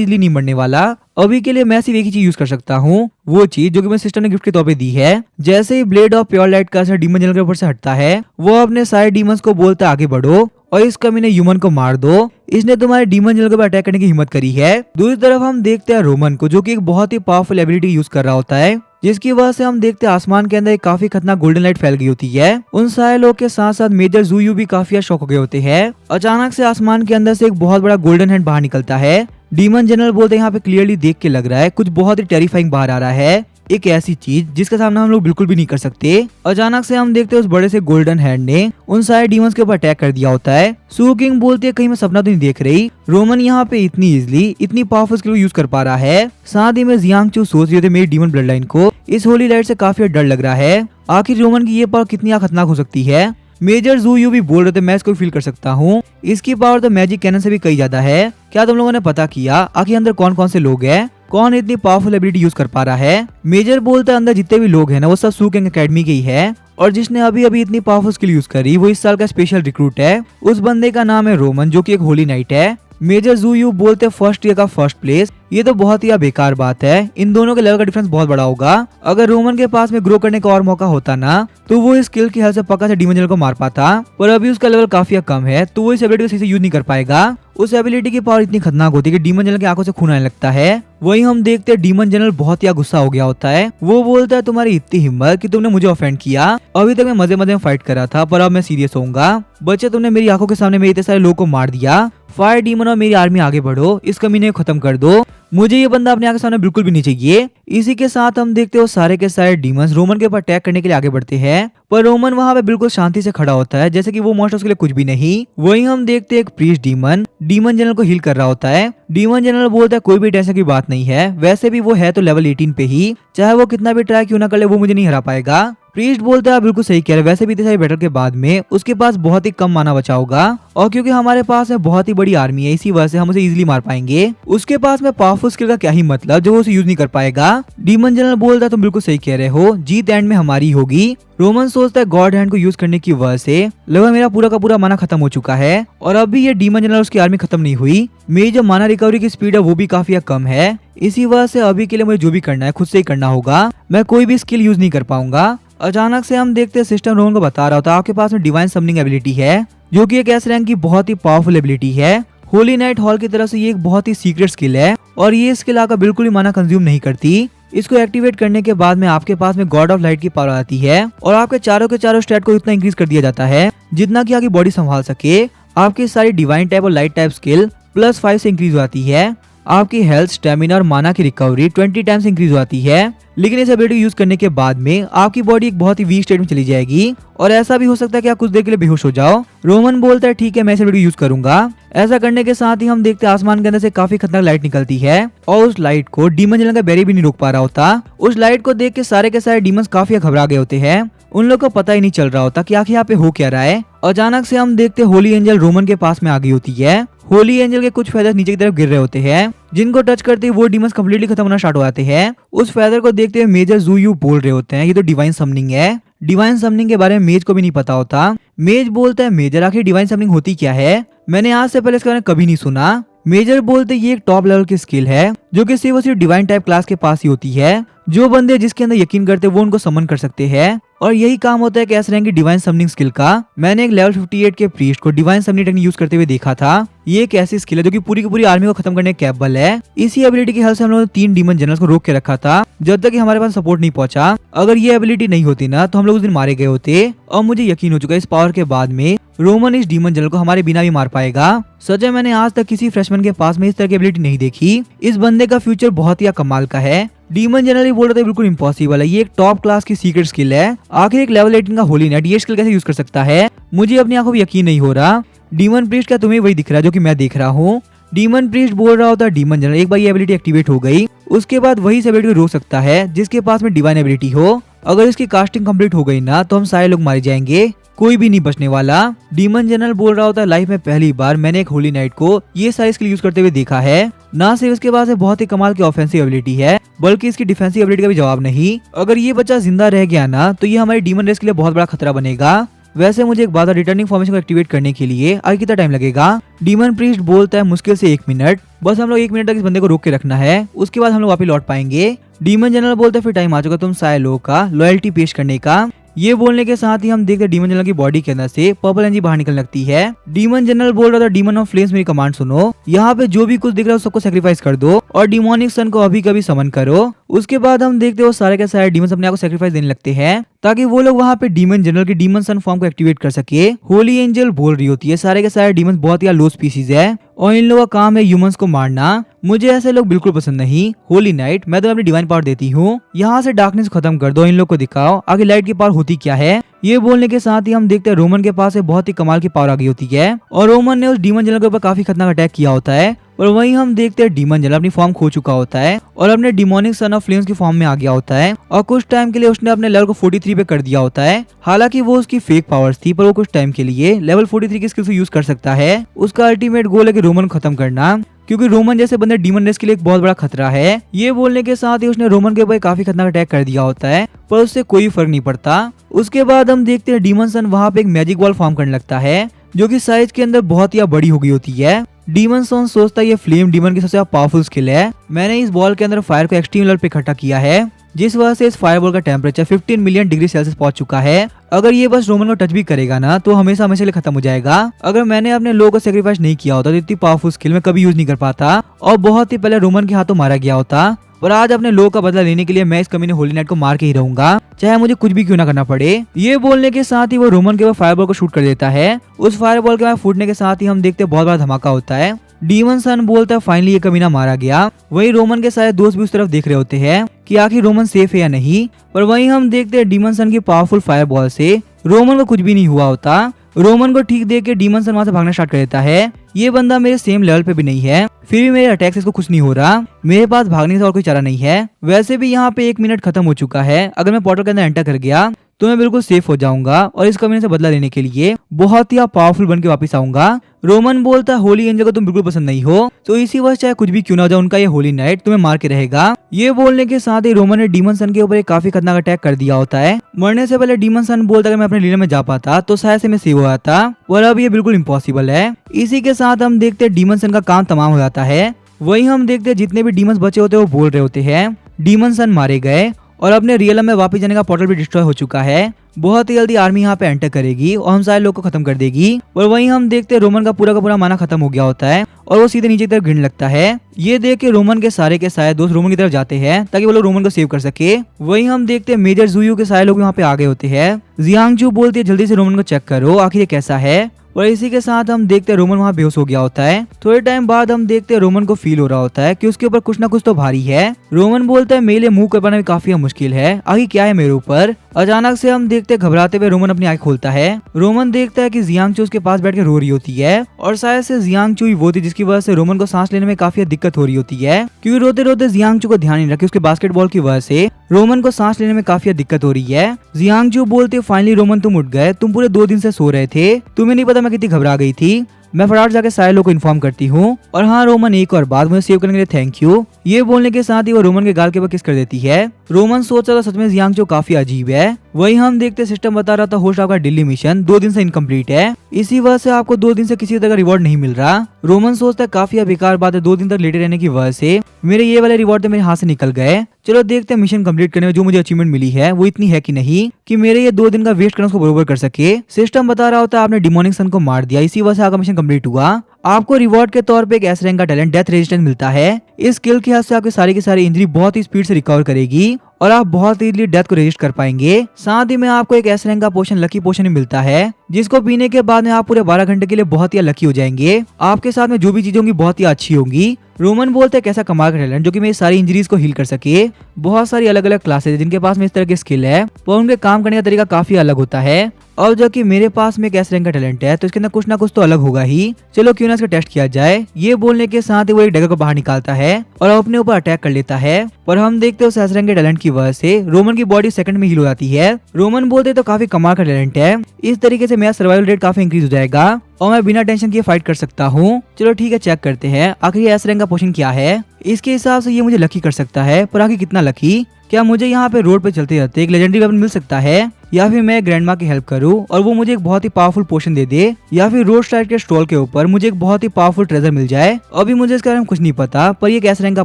इजीली नहीं मरने वाला। अभी के लिए मैं सिर्फ एक ही चीज यूज कर सकता हूँ, वो चीज जो कि मैं सिस्टम ने गिफ्ट के तौर पे दी है। जैसे ही ब्लेड ऑफ प्योर लाइट का असर डीमन जनरल के ऊपर से हटता है वो अपने सारे डीमंस को बोलता है आगे बढ़ो और इस कमीने ह्यूमन को मार दो, इसने तुम्हारे डीमन जनरल के ऊपर अटैक करने की हिम्मत करी है। दूसरी तरफ हम देखते हैं रोमन को जो कि एक बहुत ही पावरफुल एबिलिटी यूज कर रहा होता है जिसकी वजह से हम देखते हैं आसमान के अंदर एक काफी खतरनाक गोल्डन लाइट फैल गई होती है। उन सारे लोग के साथ साथ मेजर ज़ूयू भी काफी शॉक हो गए होते हैं। अचानक से आसमान के अंदर से एक बहुत बड़ा गोल्डन हैंड बाहर निकलता है। डीमन जनरल बोलते हैं यहाँ पे क्लियरली देख के लग रहा है कुछ बहुत ही टेरिफाइंग बाहर आ रहा है, एक ऐसी चीज जिसका सामना हम लोग बिल्कुल भी नहीं कर सकते। अचानक से हम देखते हैं उस बड़े से गोल्डन हैंड ने उन सारे डीमंस के ऊपर अटैक कर दिया होता है। सू किंग बोलती है कहीं मैं सपना तो नहीं देख रही, रोमन यहाँ पे इतनी इजीली इतनी पावरफुल स्किल यूज कर पा रहा है। साथ ही में जियांगचू सोच रही थी मेरी डीमन ब्लड लाइन को इस होली लाइट से काफी डर लग रहा है, आखिर रोमन की ये पावर कितनी खतरनाक हो सकती है। मेजर ज़ूयू भी बोल रहे थे मैं इसको फील कर सकता हूँ, इसकी पावर तो मैजिक कैनन से भी कई ज्यादा है। क्या तुम लोगों ने पता किया आखिर अंदर कौन कौन से लोग हैं, कौन इतनी पावरफुल एबिलिटी यूज कर पा रहा है। मेजर बोलता है अंदर जितने भी लोग हैं ना वो सब सू किंग एकेडमी के ही है और जिसने अभी अभी इतनी पावरफुल स्किल यूज करी वो इस साल का स्पेशल रिक्रूट है। उस बंदे का नाम है रोमन जो कि एक होली नाइट है। मेजर ज़ूयू बोलते फर्स्ट ईयर का फर्स्ट प्लेस, ये तो बहुत ही बेकार बात है, इन दोनों के लेवल का डिफरेंस बहुत बड़ा होगा। अगर रोमन के पास में ग्रो करने का और मौका होता ना तो वो इस स्किल की हेल्प से पक्का से डीमन जनरल को मार पाता, पर अभी उसका लेवल काफी कम है तो वो इस एबिलिटी को सही से यूज नहीं कर पाएगा। उस एबिलिटी की पावर इतनी खतरनाक होती है कि डीमन जनरल की आंखों से खून आने लगता है। वही हम देखते हैं डीमन जनरल बहुत ही गुस्सा हो गया होता है, वो बोलता है तुम्हारी इतनी हिम्मत कि तुमने मुझे ऑफेंड किया, अभी तक मैं मजे मजे में फाइट कर रहा था पर अब मैं सीरियस होऊंगा। बच्चे तुमने मेरी आंखों के सामने मेरे इतने सारे लोगों को मार दिया, फायर डीमन और मेरी आर्मी आगे बढ़ो, इस कमीने को खत्म कर दो, मुझे ये बंदा अपने आगे सामने बिल्कुल भी नहीं चाहिए। इसी के साथ हम देखते हो सारे के सारे डीमंस रोमन के ऊपर अटैक करने के लिए आगे बढ़ते हैं, पर रोमन वहाँ पे बिल्कुल शांति से खड़ा होता है जैसे कि वो मॉन्स्टर के लिए कुछ भी नहीं। वही हम देखते हैं एक प्रीस्ट डीमन डीमन जनरल को हील कर रहा होता है। डीमन जनरल बोलता है कोई भी टेंशन की बात नहीं है, वैसे भी वो है तो लेवल 18 पे ही, चाहे वो कितना भी ट्राई क्यों ना कर ले वो मुझे नहीं हरा पाएगा। प्रीस्ट बोलता है बिल्कुल सही कह रहे, वैसे भी इतने सारे बैटल के बाद में उसके पास बहुत ही कम माना बचा होगा और क्योंकि हमारे पास में बहुत ही बड़ी आर्मी है इसी वजह से हम उसे इजीली मार पाएंगे। उसके पास में पावरफुल स्किल का क्या ही मतलब जो वो उसे यूज नहीं कर पाएगा। डीमन जनरल बोलता है तुम बिल्कुल सही कह रहे हो, जीत एंड में हमारी होगी। रोमन सोचता है गॉड हैंड को यूज करने की वजह से लगभग मेरा पूरा का पूरा माना खत्म हो चुका है और अभी ये डीमन जनरल उसकी आर्मी खत्म नहीं हुई, मेरी जो माना रिकवरी की स्पीड है वो भी काफी कम है, इसी वजह से अभी के लिए मुझे जो भी करना है खुद से ही करना होगा, मैं कोई भी स्किल यूज नहीं कर पाऊंगा। अचानक से हम देखते हैं सिस्टम रोमन को बता रहा होता है आपके पास में डिवाइन समनिंग एबिलिटी है जो कि एक एस रैंक की बहुत ही पावरफुल एबिलिटी है। होली नाइट हॉल की तरफ से ये एक बहुत ही सीक्रेट स्किल है और ये स्किल आकर बिल्कुल ही माना कंज्यूम नहीं करती। इसको एक्टिवेट करने के बाद में आपके पास में गॉड ऑफ लाइट की पावर आती है और आपके चारों के चारों स्टैट को इतना इंक्रीज कर दिया जाता है जितना कि आपकी बॉडी संभाल सके। आपकी सारी डिवाइन टाइप और लाइट टाइप स्किल +5 से इंक्रीज होती है। आपकी हेल्थ, स्टेमिना और माना की रिकवरी 20 टाइम्स इंक्रीज होती है। लेकिन इस एबिलिटी यूज करने के बाद में आपकी बॉडी एक बहुत ही वीक स्टेट में चली जाएगी और ऐसा भी हो सकता है कि आप कुछ देर के लिए बेहोश हो जाओ। रोमन बोलता है ठीक है मैं इस एबिलिटी यूज करूंगा। ऐसा करने के साथ ही हम देखते हैं आसमान के अंदर से काफी खतरनाक लाइट निकलती है और उस लाइट को डीमन जनरल का बैरी भी नहीं रोक पा रहा होता। उस लाइट को देख के सारे डीमंस काफी घबरा गए होते हैं, उन लोग को पता ही नहीं चल रहा होता कि आखिर यहाँ पे हो क्या रहा है। अचानक से हम देखते होली एंजल रोमन के पास में आ गई होती है। होली एंजल के कुछ फेदर नीचे की तरफ गिर रहे होते हैं जिनको टच करते ही वो डीमंस कंप्लीटली खत्म होना स्टार्ट हो जाते हैं। उस फेदर को देखते हुए मेजर ज़ूयू बोल रहे होते हैं ये तो डिवाइन समनिंग है। डिवाइन समनिंग के बारे में मेज को भी नहीं पता होता। मेज बोलता है मेजर आखिर डिवाइन समनिंग होती क्या है, मैंने आज से पहले इसके बारे में कभी नहीं सुना। मेजर बोलते ये एक टॉप लेवल की स्किल है जो कि सिर्फ और सिर्फ डिवाइन टाइप क्लास के पास ही होती है। जो बंदे जिसके अंदर यकीन करते वो उनको समन कर सकते हैं और यही काम होता है कैस रैंक की डिवाइन समनिंग स्किल का। मैंने एक लेवल 58 के प्रीस्ट को डिवाइन समनिंग टेक्निक यूज करते हुए देखा था। ये एक ऐसी स्किल है जो कि पूरी की पूरी आर्मी को खत्म करने कैपेबल है। इसी एबिलिटी की हेल्प से हम लोगों ने 3 डीमन जनरल्स को रोक के रखा था जब तक कि हमारे पास सपोर्ट नहीं पहुंचा। अगर ये एबिलिटी नहीं होती ना तो हम लोग उस दिन मारे गए होते। और मुझे यकीन हो चुका है इस पावर के बाद में रोमन इस डीमन जनरल को हमारे बिना भी मार पाएगा। सच है मैंने आज तक किसी फ्रेशमैन के पास में इस तरह की एबिलिटी नहीं देखी। इस बंदे का फ्यूचर बहुत ही कमाल का है। डीमन जनरल बोल रहे थे बिल्कुल इम्पॉसिबल है, ये एक टॉप क्लास की सीक्रेट स्किल है। आखिर एक लेवल 18 का होली नाइट ये स्किल कैसे यूज कर सकता है, मुझे अपनी आंखों पर यकीन नहीं हो रहा। डीमन प्रीस्ट क्या तुम्हें वही दिख रहा है जो कि मैं देख रहा हूँ? डीमन प्रीस्ट बोल रहा होता डीमन जनरल एक बार ये एबिलिटी एक्टिवेट हो गई उसके बाद वही इस एबिलिटी को रोक सकता है जिसके पास में डिवाइन एबिलिटी हो। अगर इसकी कास्टिंग कंप्लीट हो गई ना तो हम सारे लोग मारे जाएंगे, कोई भी नहीं बचने वाला। डीमन जनरल बोल रहा होता है लाइफ में पहली बार मैंने एक होली नाइट को ये सारी स्किल यूज करते हुए देखा है। ना सिर्फ इसके पास बहुत ही कमाल की ऑफेंसिव एबिलिटी है बल्कि इसकी डिफेंसिव एबिलिटी का भी जवाब नहीं। अगर ये बच्चा जिंदा रह गया ना तो ये हमारी डीमन रेस के लिए बहुत बड़ा खतरा बनेगा। वैसे मुझे एक बात है, रिटर्निंग फॉर्मेशन को एक्टिवेट करने के लिए आगे कितना टाइम लगेगा? डीमन प्रीस्ट बोलता है मुश्किल से 1 मिनट। बस हम लोग 1 मिनट तक इस बंदे को रोक के रखना है, उसके बाद हम लोग वापस लौट पाएंगे। डीमन जनरल बोलते फिर टाइम आ चुका तुम सारे लोगों का लॉयल्टी पेश करने का। ये बोलने के साथ ही हम देखते डीमन जनरल की बॉडी के अंदर से पर्पल एनर्जी बाहर निकल लगती है। डीमन जनरल बोल रहा था डीमन ऑफ फ्लेम्स मेरी कमांड सुनो, यहाँ पे जो भी कुछ दिख रहा है सबको सेक्रीफाइस कर दो और डिमोनिक सन को अभी कभी समन करो। उसके बाद हम देखते हो सारे के सारे डीमन अपने आप को सेक्रीफाइस देने लगते हैं ताकि वो लोग वहाँ पे डीमन जनरल की डीमन सन फॉर्म को एक्टिवेट कर सके। होली एंजल बोल रही होती है सारे के सारे डीमन बहुत ही लो स्पीसीज है और इन लोगों का काम है ह्यूमंस को मारना। मुझे ऐसे लोग बिल्कुल पसंद नहीं। होली नाइट मैं तो अपनी डिवाइन पावर देती हूँ, यहाँ से डार्कनेस खत्म कर दो, इन लोग को दिखाओ आगे लाइट की पावर होती क्या है। ये बोलने के साथ ही हम देखते हैं रोमन के पास बहुत ही कमाल की पावर आ गई होती है और रोमन ने उस डीमन जनरल के ऊपर काफी खतरनाक अटैक किया होता है। और वहीं हम देखते हैं डीमन जनरल अपनी फॉर्म खो चुका होता है और अपने डिमोनिक सन ऑफ फ्लेम्स की फॉर्म में आ गया होता है और कुछ टाइम के लिए उसने अपने लेवल को 43 पे कर दिया होता है। हालांकि वो उसकी फेक पावर्स थी पर वो कुछ टाइम के लिए लेवल 43 की स्किल्स यूज कर सकता है। उसका अल्टीमेट गोल है कि रोमन को खत्म करना क्योंकि रोमन जैसे बंदे डीमन रेस के लिए एक बहुत बड़ा खतरा है। ये बोलने के साथ ही उसने रोमन के ऊपर काफी खतरनाक अटैक कर दिया होता है पर उससे कोई फर्क नहीं पड़ता। उसके बाद हम देखते हैं डीमन सन वहाँ पे एक मैजिक बॉल फॉर्म करने लगता है जो कि साइज के अंदर बहुत ही बड़ी हो गई होती है। डीमन सन सोचता है ये फ्लेम डीमन की सबसे पावरफुल स्किल है, मैंने इस बॉल के अंदर फायर को एक्सट्रीम लेवल पे इकट्ठा किया है जिस वजह से इस फायरबॉल का टेम्परेचर 15 मिलियन डिग्री सेल्सियस पहुंच चुका है। अगर ये बस रोमन को टच भी करेगा ना तो हमेशा हमेशा लिए खत्म हो जाएगा। अगर मैंने अपने लोगों को सेक्रीफाइस नहीं किया होता तो इतनी पावरफुल स्किल मैं कभी यूज नहीं कर पाता और बहुत ही पहले रोमन के हाथों मारा गया होता। और आज अपने लोगों का बदला लेने के लिए मैं इस कमीने होली नाइट को मार के ही रहूंगा चाहे मुझे कुछ भी क्यों ना करना पड़े। ये बोलने के साथ ही वो रोमन के ऊपर फायरबॉल को शूट कर देता है। उस फायरबॉल के बाद फूटने के साथ ही हम देखते हैं बहुत बड़ा धमाका होता है। डीमन सन बोलता है फाइनली ये कमीना मारा गया। वहीं रोमन के सारे दोस्त भी उस तरफ देख रहे होते हैं कि आखिर रोमन सेफ है या नहीं। पर वहीं हम देखते हैं डीमन सन की पावरफुल फायरबॉल से रोमन को कुछ भी नहीं हुआ होता। रोमन को ठीक देख के डीमन सन वहां से भागना स्टार्ट कर देता है। ये बंदा मेरे सेम लेवल पे भी नहीं है फिर भी मेरे अटैक से इसको कुछ नहीं हो रहा। मेरे पास भागने से और कोई चारा नहीं है। वैसे भी यहाँ पे 1 मिनट खत्म हो चुका है, अगर मैं पोर्टल के अंदर एंटर कर गया तो मैं बिल्कुल सेफ हो जाऊंगा और इस कमीने से बदला लेने के लिए बहुत ही पावरफुल बन के वापस आऊंगा। रोमन बोलता है होली एंजल को तुम बिल्कुल पसंद नहीं हो तो इसी वजह चाहे कुछ भी क्यों ना हो जाए उनका ये होली नाइट तुम्हें मार के रहेगा। ये बोलने के साथ ही रोमन ने डीमन सन के ऊपर एक काफी खतरनाक अटैक कर दिया होता है। मरने से पहले डीमन सन बोलता है मैं अपने लीला में जा पाता तो शायद से मैं सेव हो जाता और अब ये बिल्कुल इम्पॉसिबल है। इसी के साथ हम देखते हैं डीमन सन का काम तमाम हो जाता है। वहीं हम देखते हैं जितने भी डीमंस बचे होते हैं वो बोल रहे होते हैं डीमन सन मारे गए और अपने रियल में वापस जाने का पोर्टल भी डिस्ट्रॉय हो चुका है। बहुत ही जल्दी आर्मी यहाँ पे एंटर करेगी और हम सारे लोग को खत्म कर देगी। और वहीं हम देखते हैं रोमन का पूरा माना खत्म हो गया होता है और वो सीधे नीचे की तरफ गिरने लगता है। ये देख के रोमन के सारे दोस्त रोमन की तरफ जाते हैं ताकि वो लोग रोमन को सेव कर सके। वहीं हम देखते हैं मेजर जुयू के सारे लोग यहाँ पे आ गए होते हैं। जियांगचू बोलती है जल्दी से रोमन को चेक करो आखिर ये कैसा है। और इसी के साथ हम देखते हैं रोमन वहाँ बेहोश हो गया होता है। थोड़े टाइम बाद हम देखते हैं रोमन को फील हो रहा होता है कि उसके ऊपर कुछ ना कुछ तो भारी है। रोमन बोलता है मेरे लिए मुंह कर पाना भी काफी मुश्किल है, आखिर क्या है मेरे ऊपर। अचानक से हम देखते हैं घबराते हुए रोमन अपनी आंख खोलता है। रोमन देखता है कि जियांगचू उसके पास बैठ के रो रही होती है और शायद से जियांगचू ही वो थी जिसकी वजह से रोमन को सांस लेने में काफी दिक्कत हो रही होती है क्योंकि रोते रोते जियांगचू को ध्यान नहीं रखे उसके बास्केटबॉल की वजह से रोमन को सांस लेने में काफी दिक्कत हो रही है। जियांगचू बोलते फाइनली रोमन तुम उठ गए, तुम पूरे 2 दिन से सो रहे थे, तुम्हें नहीं पता मैं कितनी घबरा गई थी। मैं फटाफट जाके सारे लोग को इन्फॉर्म करती हूँ। और हाँ रोमन, एक और बात, मुझे सेव करने के लिए थैंक यू। ये बोलने के साथ ही वो रोमन के गाल के ऊपर किस कर देती है। रोमन सोच रहा था सच में यांगचो काफी अजीब है। वही हम देखते सिस्टम बता रहा था होस्ट आपका दिल्ली मिशन 2 दिन से इनकम्प्लीट है, इसी वजह से आपको 2 दिन से किसी तरह का रिवॉर्ड नहीं मिल रहा। रोमन सोचता है काफी बेकार बात है, 2 दिन तक लेटे रहने की वजह से मेरे ये वाले रिवॉर्ड तो मेरे हाथ से निकल गए। चलो देखते हैं मिशन कंप्लीट करने में जो मुझे अचीवमेंट मिली है वो इतनी है कि नहीं कि मेरे ये 2 दिन का वेस्ट करना उसको बरोबर कर सके। सिस्टम बता रहा होता है आपने डिमोनिक सन को मार दिया, इसी वजह से आपका मिशन कंप्लीट हुआ। आपको रिवॉर्ड के तौर पे एक एस रैंक का टैलेंट डेथ रेजिस्टेंस मिलता है। इस स्किल की हेल्प से आपकी सारी की सारी इंजरी बहुत ही स्पीड से रिकवर करेगी और आप बहुत इजीली डेथ को रेजिस्ट कर पाएंगे। साथ ही में आपको एक एस रैंक का पोशन लकी पोशन भी मिलता है, जिसको पीने के बाद में आप पूरे 12 घंटे के लिए बहुत ही लकी हो जाएंगे। आपके साथ में जो भी चीजें होंगी बहुत ही अच्छी होंगी। रोमन बोलते हैं कैसा कमाल का टैलेंट जो कि मेरी सारी इंजरीज को हील कर सके। बहुत सारी अलग अलग क्लासेस है जिनके पास में इस तरह की स्किल है, पर उनके काम करने का तरीका काफी अलग होता है। और जो कि मेरे पास में एक एस रैंक का टैलेंट है तो इसके अंदर कुछ ना कुछ तो अलग होगा ही। चलो क्यों ना इसका टेस्ट किया जाए। ये बोलने के साथ ही वो एक डैगर को बाहर निकालता है और अपने ऊपर अटैक कर लेता है। पर हम देखते हैं उस एस रैंक के टैलेंट की वजह से रोमन की बॉडी सेकंड में हील हो जाती है। रोमन बोलते तो काफी कमाल का टैलेंट है, इस तरीके से मेरा सर्वाइवल रेट काफी इंक्रीज हो जाएगा और मैं बिना टेंशन किए फाइट कर सकता हूँ। चलो ठीक है, चेक करते हैं आखिर ये एस रैंक का पोशन क्या है। इसके हिसाब से ये मुझे लकी कर सकता है, पर आखिर कितना लकी। क्या मुझे यहाँ पे रोड पे चलते चलते एक लेजेंडरी वेपन मिल सकता है, या फिर मैं ग्रैंड माँ की हेल्प करूँ और वो मुझे एक बहुत ही पावरफुल पोशन दे दे, या फिर रोड साइड के स्टॉल के ऊपर मुझे एक बहुत ही पावरफुल ट्रेजर मिल जाए। अभी मुझे इसके बारे में कुछ नहीं पता, पर ये कैस रैंक का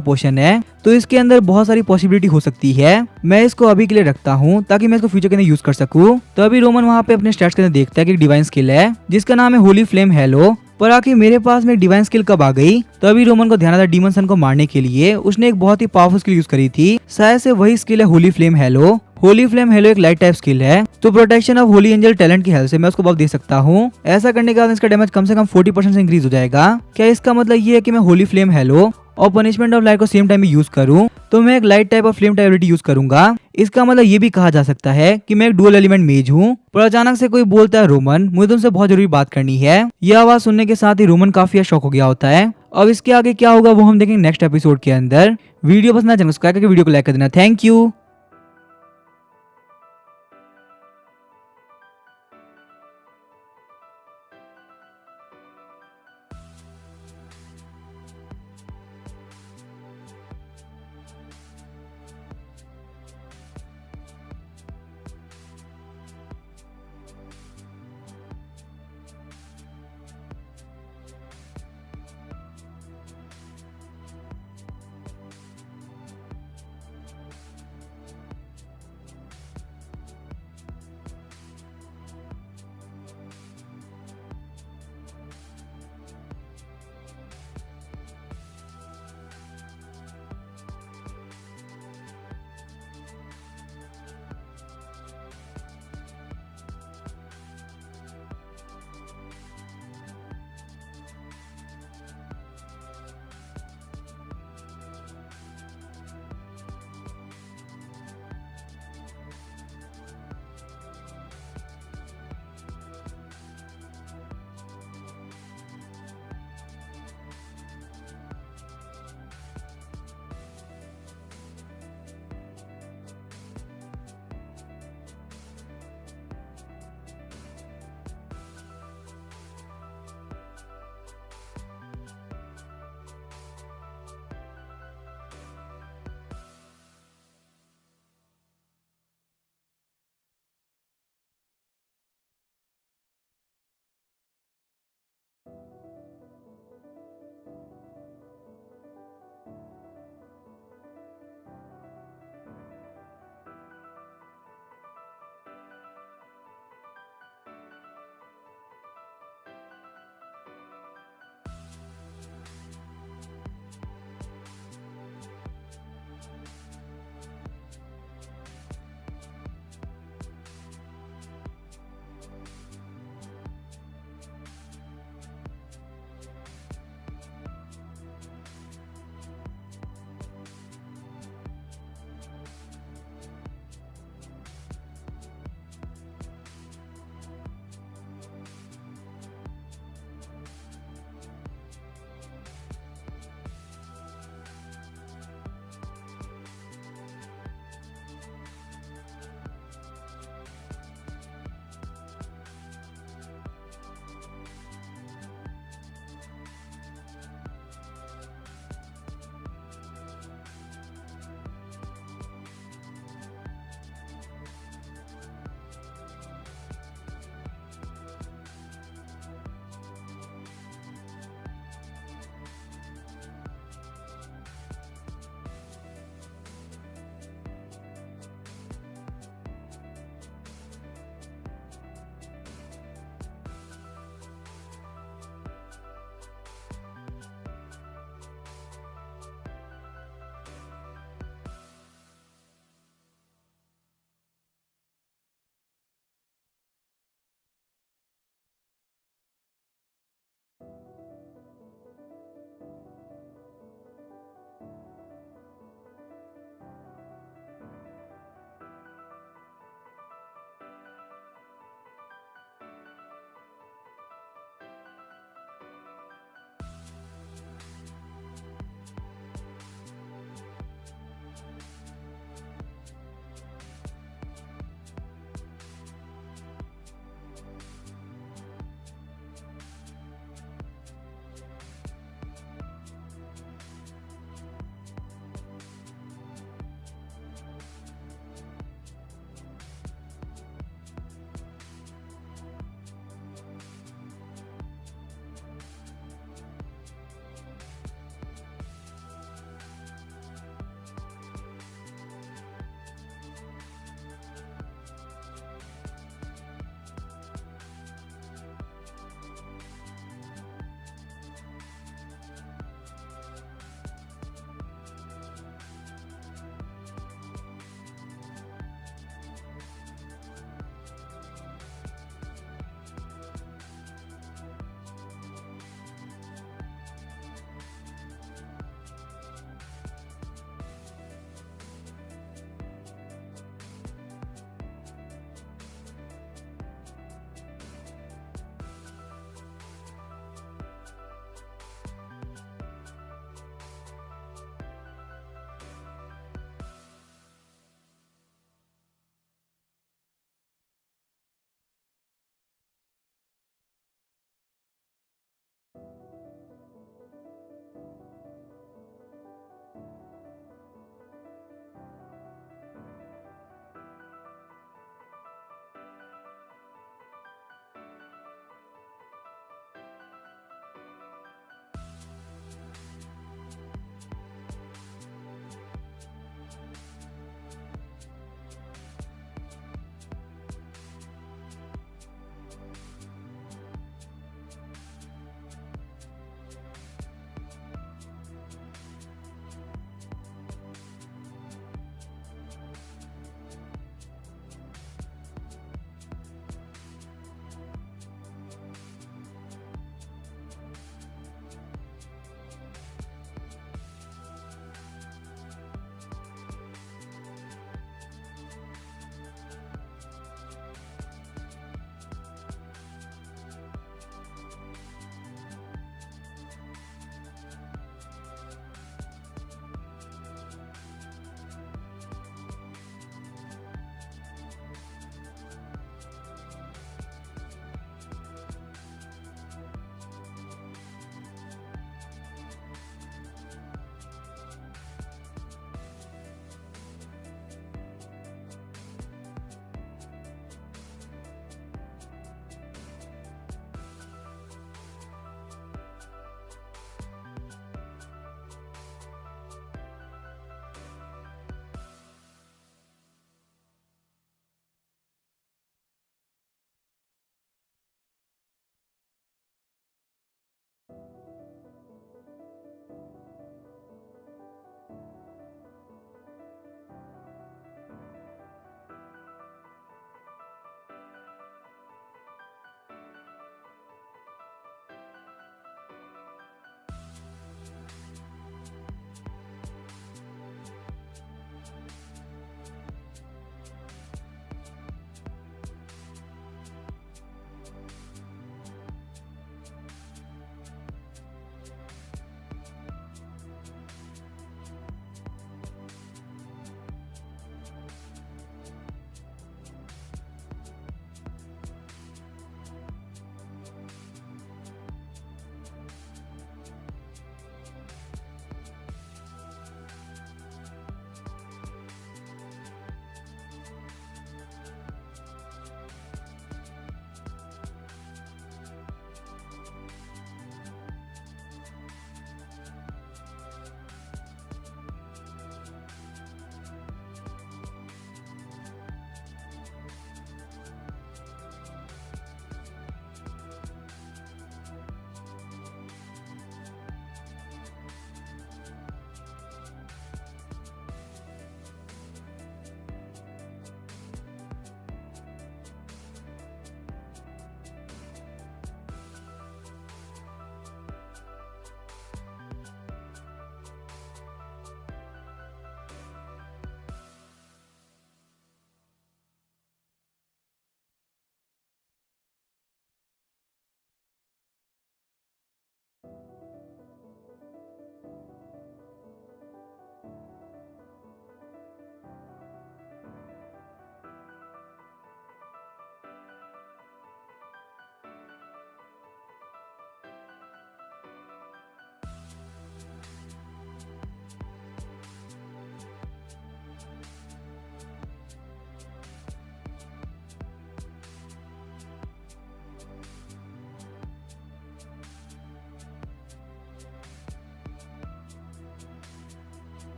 पोशन है तो इसके अंदर बहुत सारी पॉसिबिलिटी हो सकती है। मैं इसको अभी के लिए रखता हूँ ताकि मैं इसको फ्यूचर के अंदर यूज कर सकूँ। तो अभी रोमन वहाँ पे अपने स्टैट्स के अंदर देखता है कि एक डिवाइन स्किल है जिसका नाम है होली फ्लेम हेलो। पर आखिर मेरे पास में एक डिवाइन स्किल कब आ गई। तो अभी रोमन को ध्यान आता डीमन सन को मारने के लिए उसने एक बहुत ही पावरफुल स्किल यूज करी थी, शायद से वही स्किल है Holi flame hello. Holi flame hello एक लाइट टाइप स्किल है, तो protection of Holi angel talent की हेल्प से मैं उसको बफ दे सकता हूँ। ऐसा करने के बाद इसका डैमेज कम से कम 40% से इंक्रीज हो जाएगा। क्या इसका मतलब ये है कि मैं होली फ्लेम हेलो और पनिशमेंट ऑफ लाइट को सेम टाइम में यूज करूं तो मैं एक लाइट टाइप और फ्लेम टाइप एबिलिटी यूज करूंगा। इसका मतलब ये भी कहा जा सकता है कि मैं एक डुअल एलिमेंट मेज हूँ। पर अचानक से कोई बोलता है रोमन मुझे तुमसे बहुत जरूरी बात करनी है। यह आवाज सुनने के साथ ही रोमन काफी शॉक हो गया होता है। अब इसके आगे क्या होगा वो हम देखेंगे नेक्स्ट एपिसोड के अंदर। वीडियो पसंद आए चैनल को सब्सक्राइब करके वीडियो को लाइक कर देना। Thank you.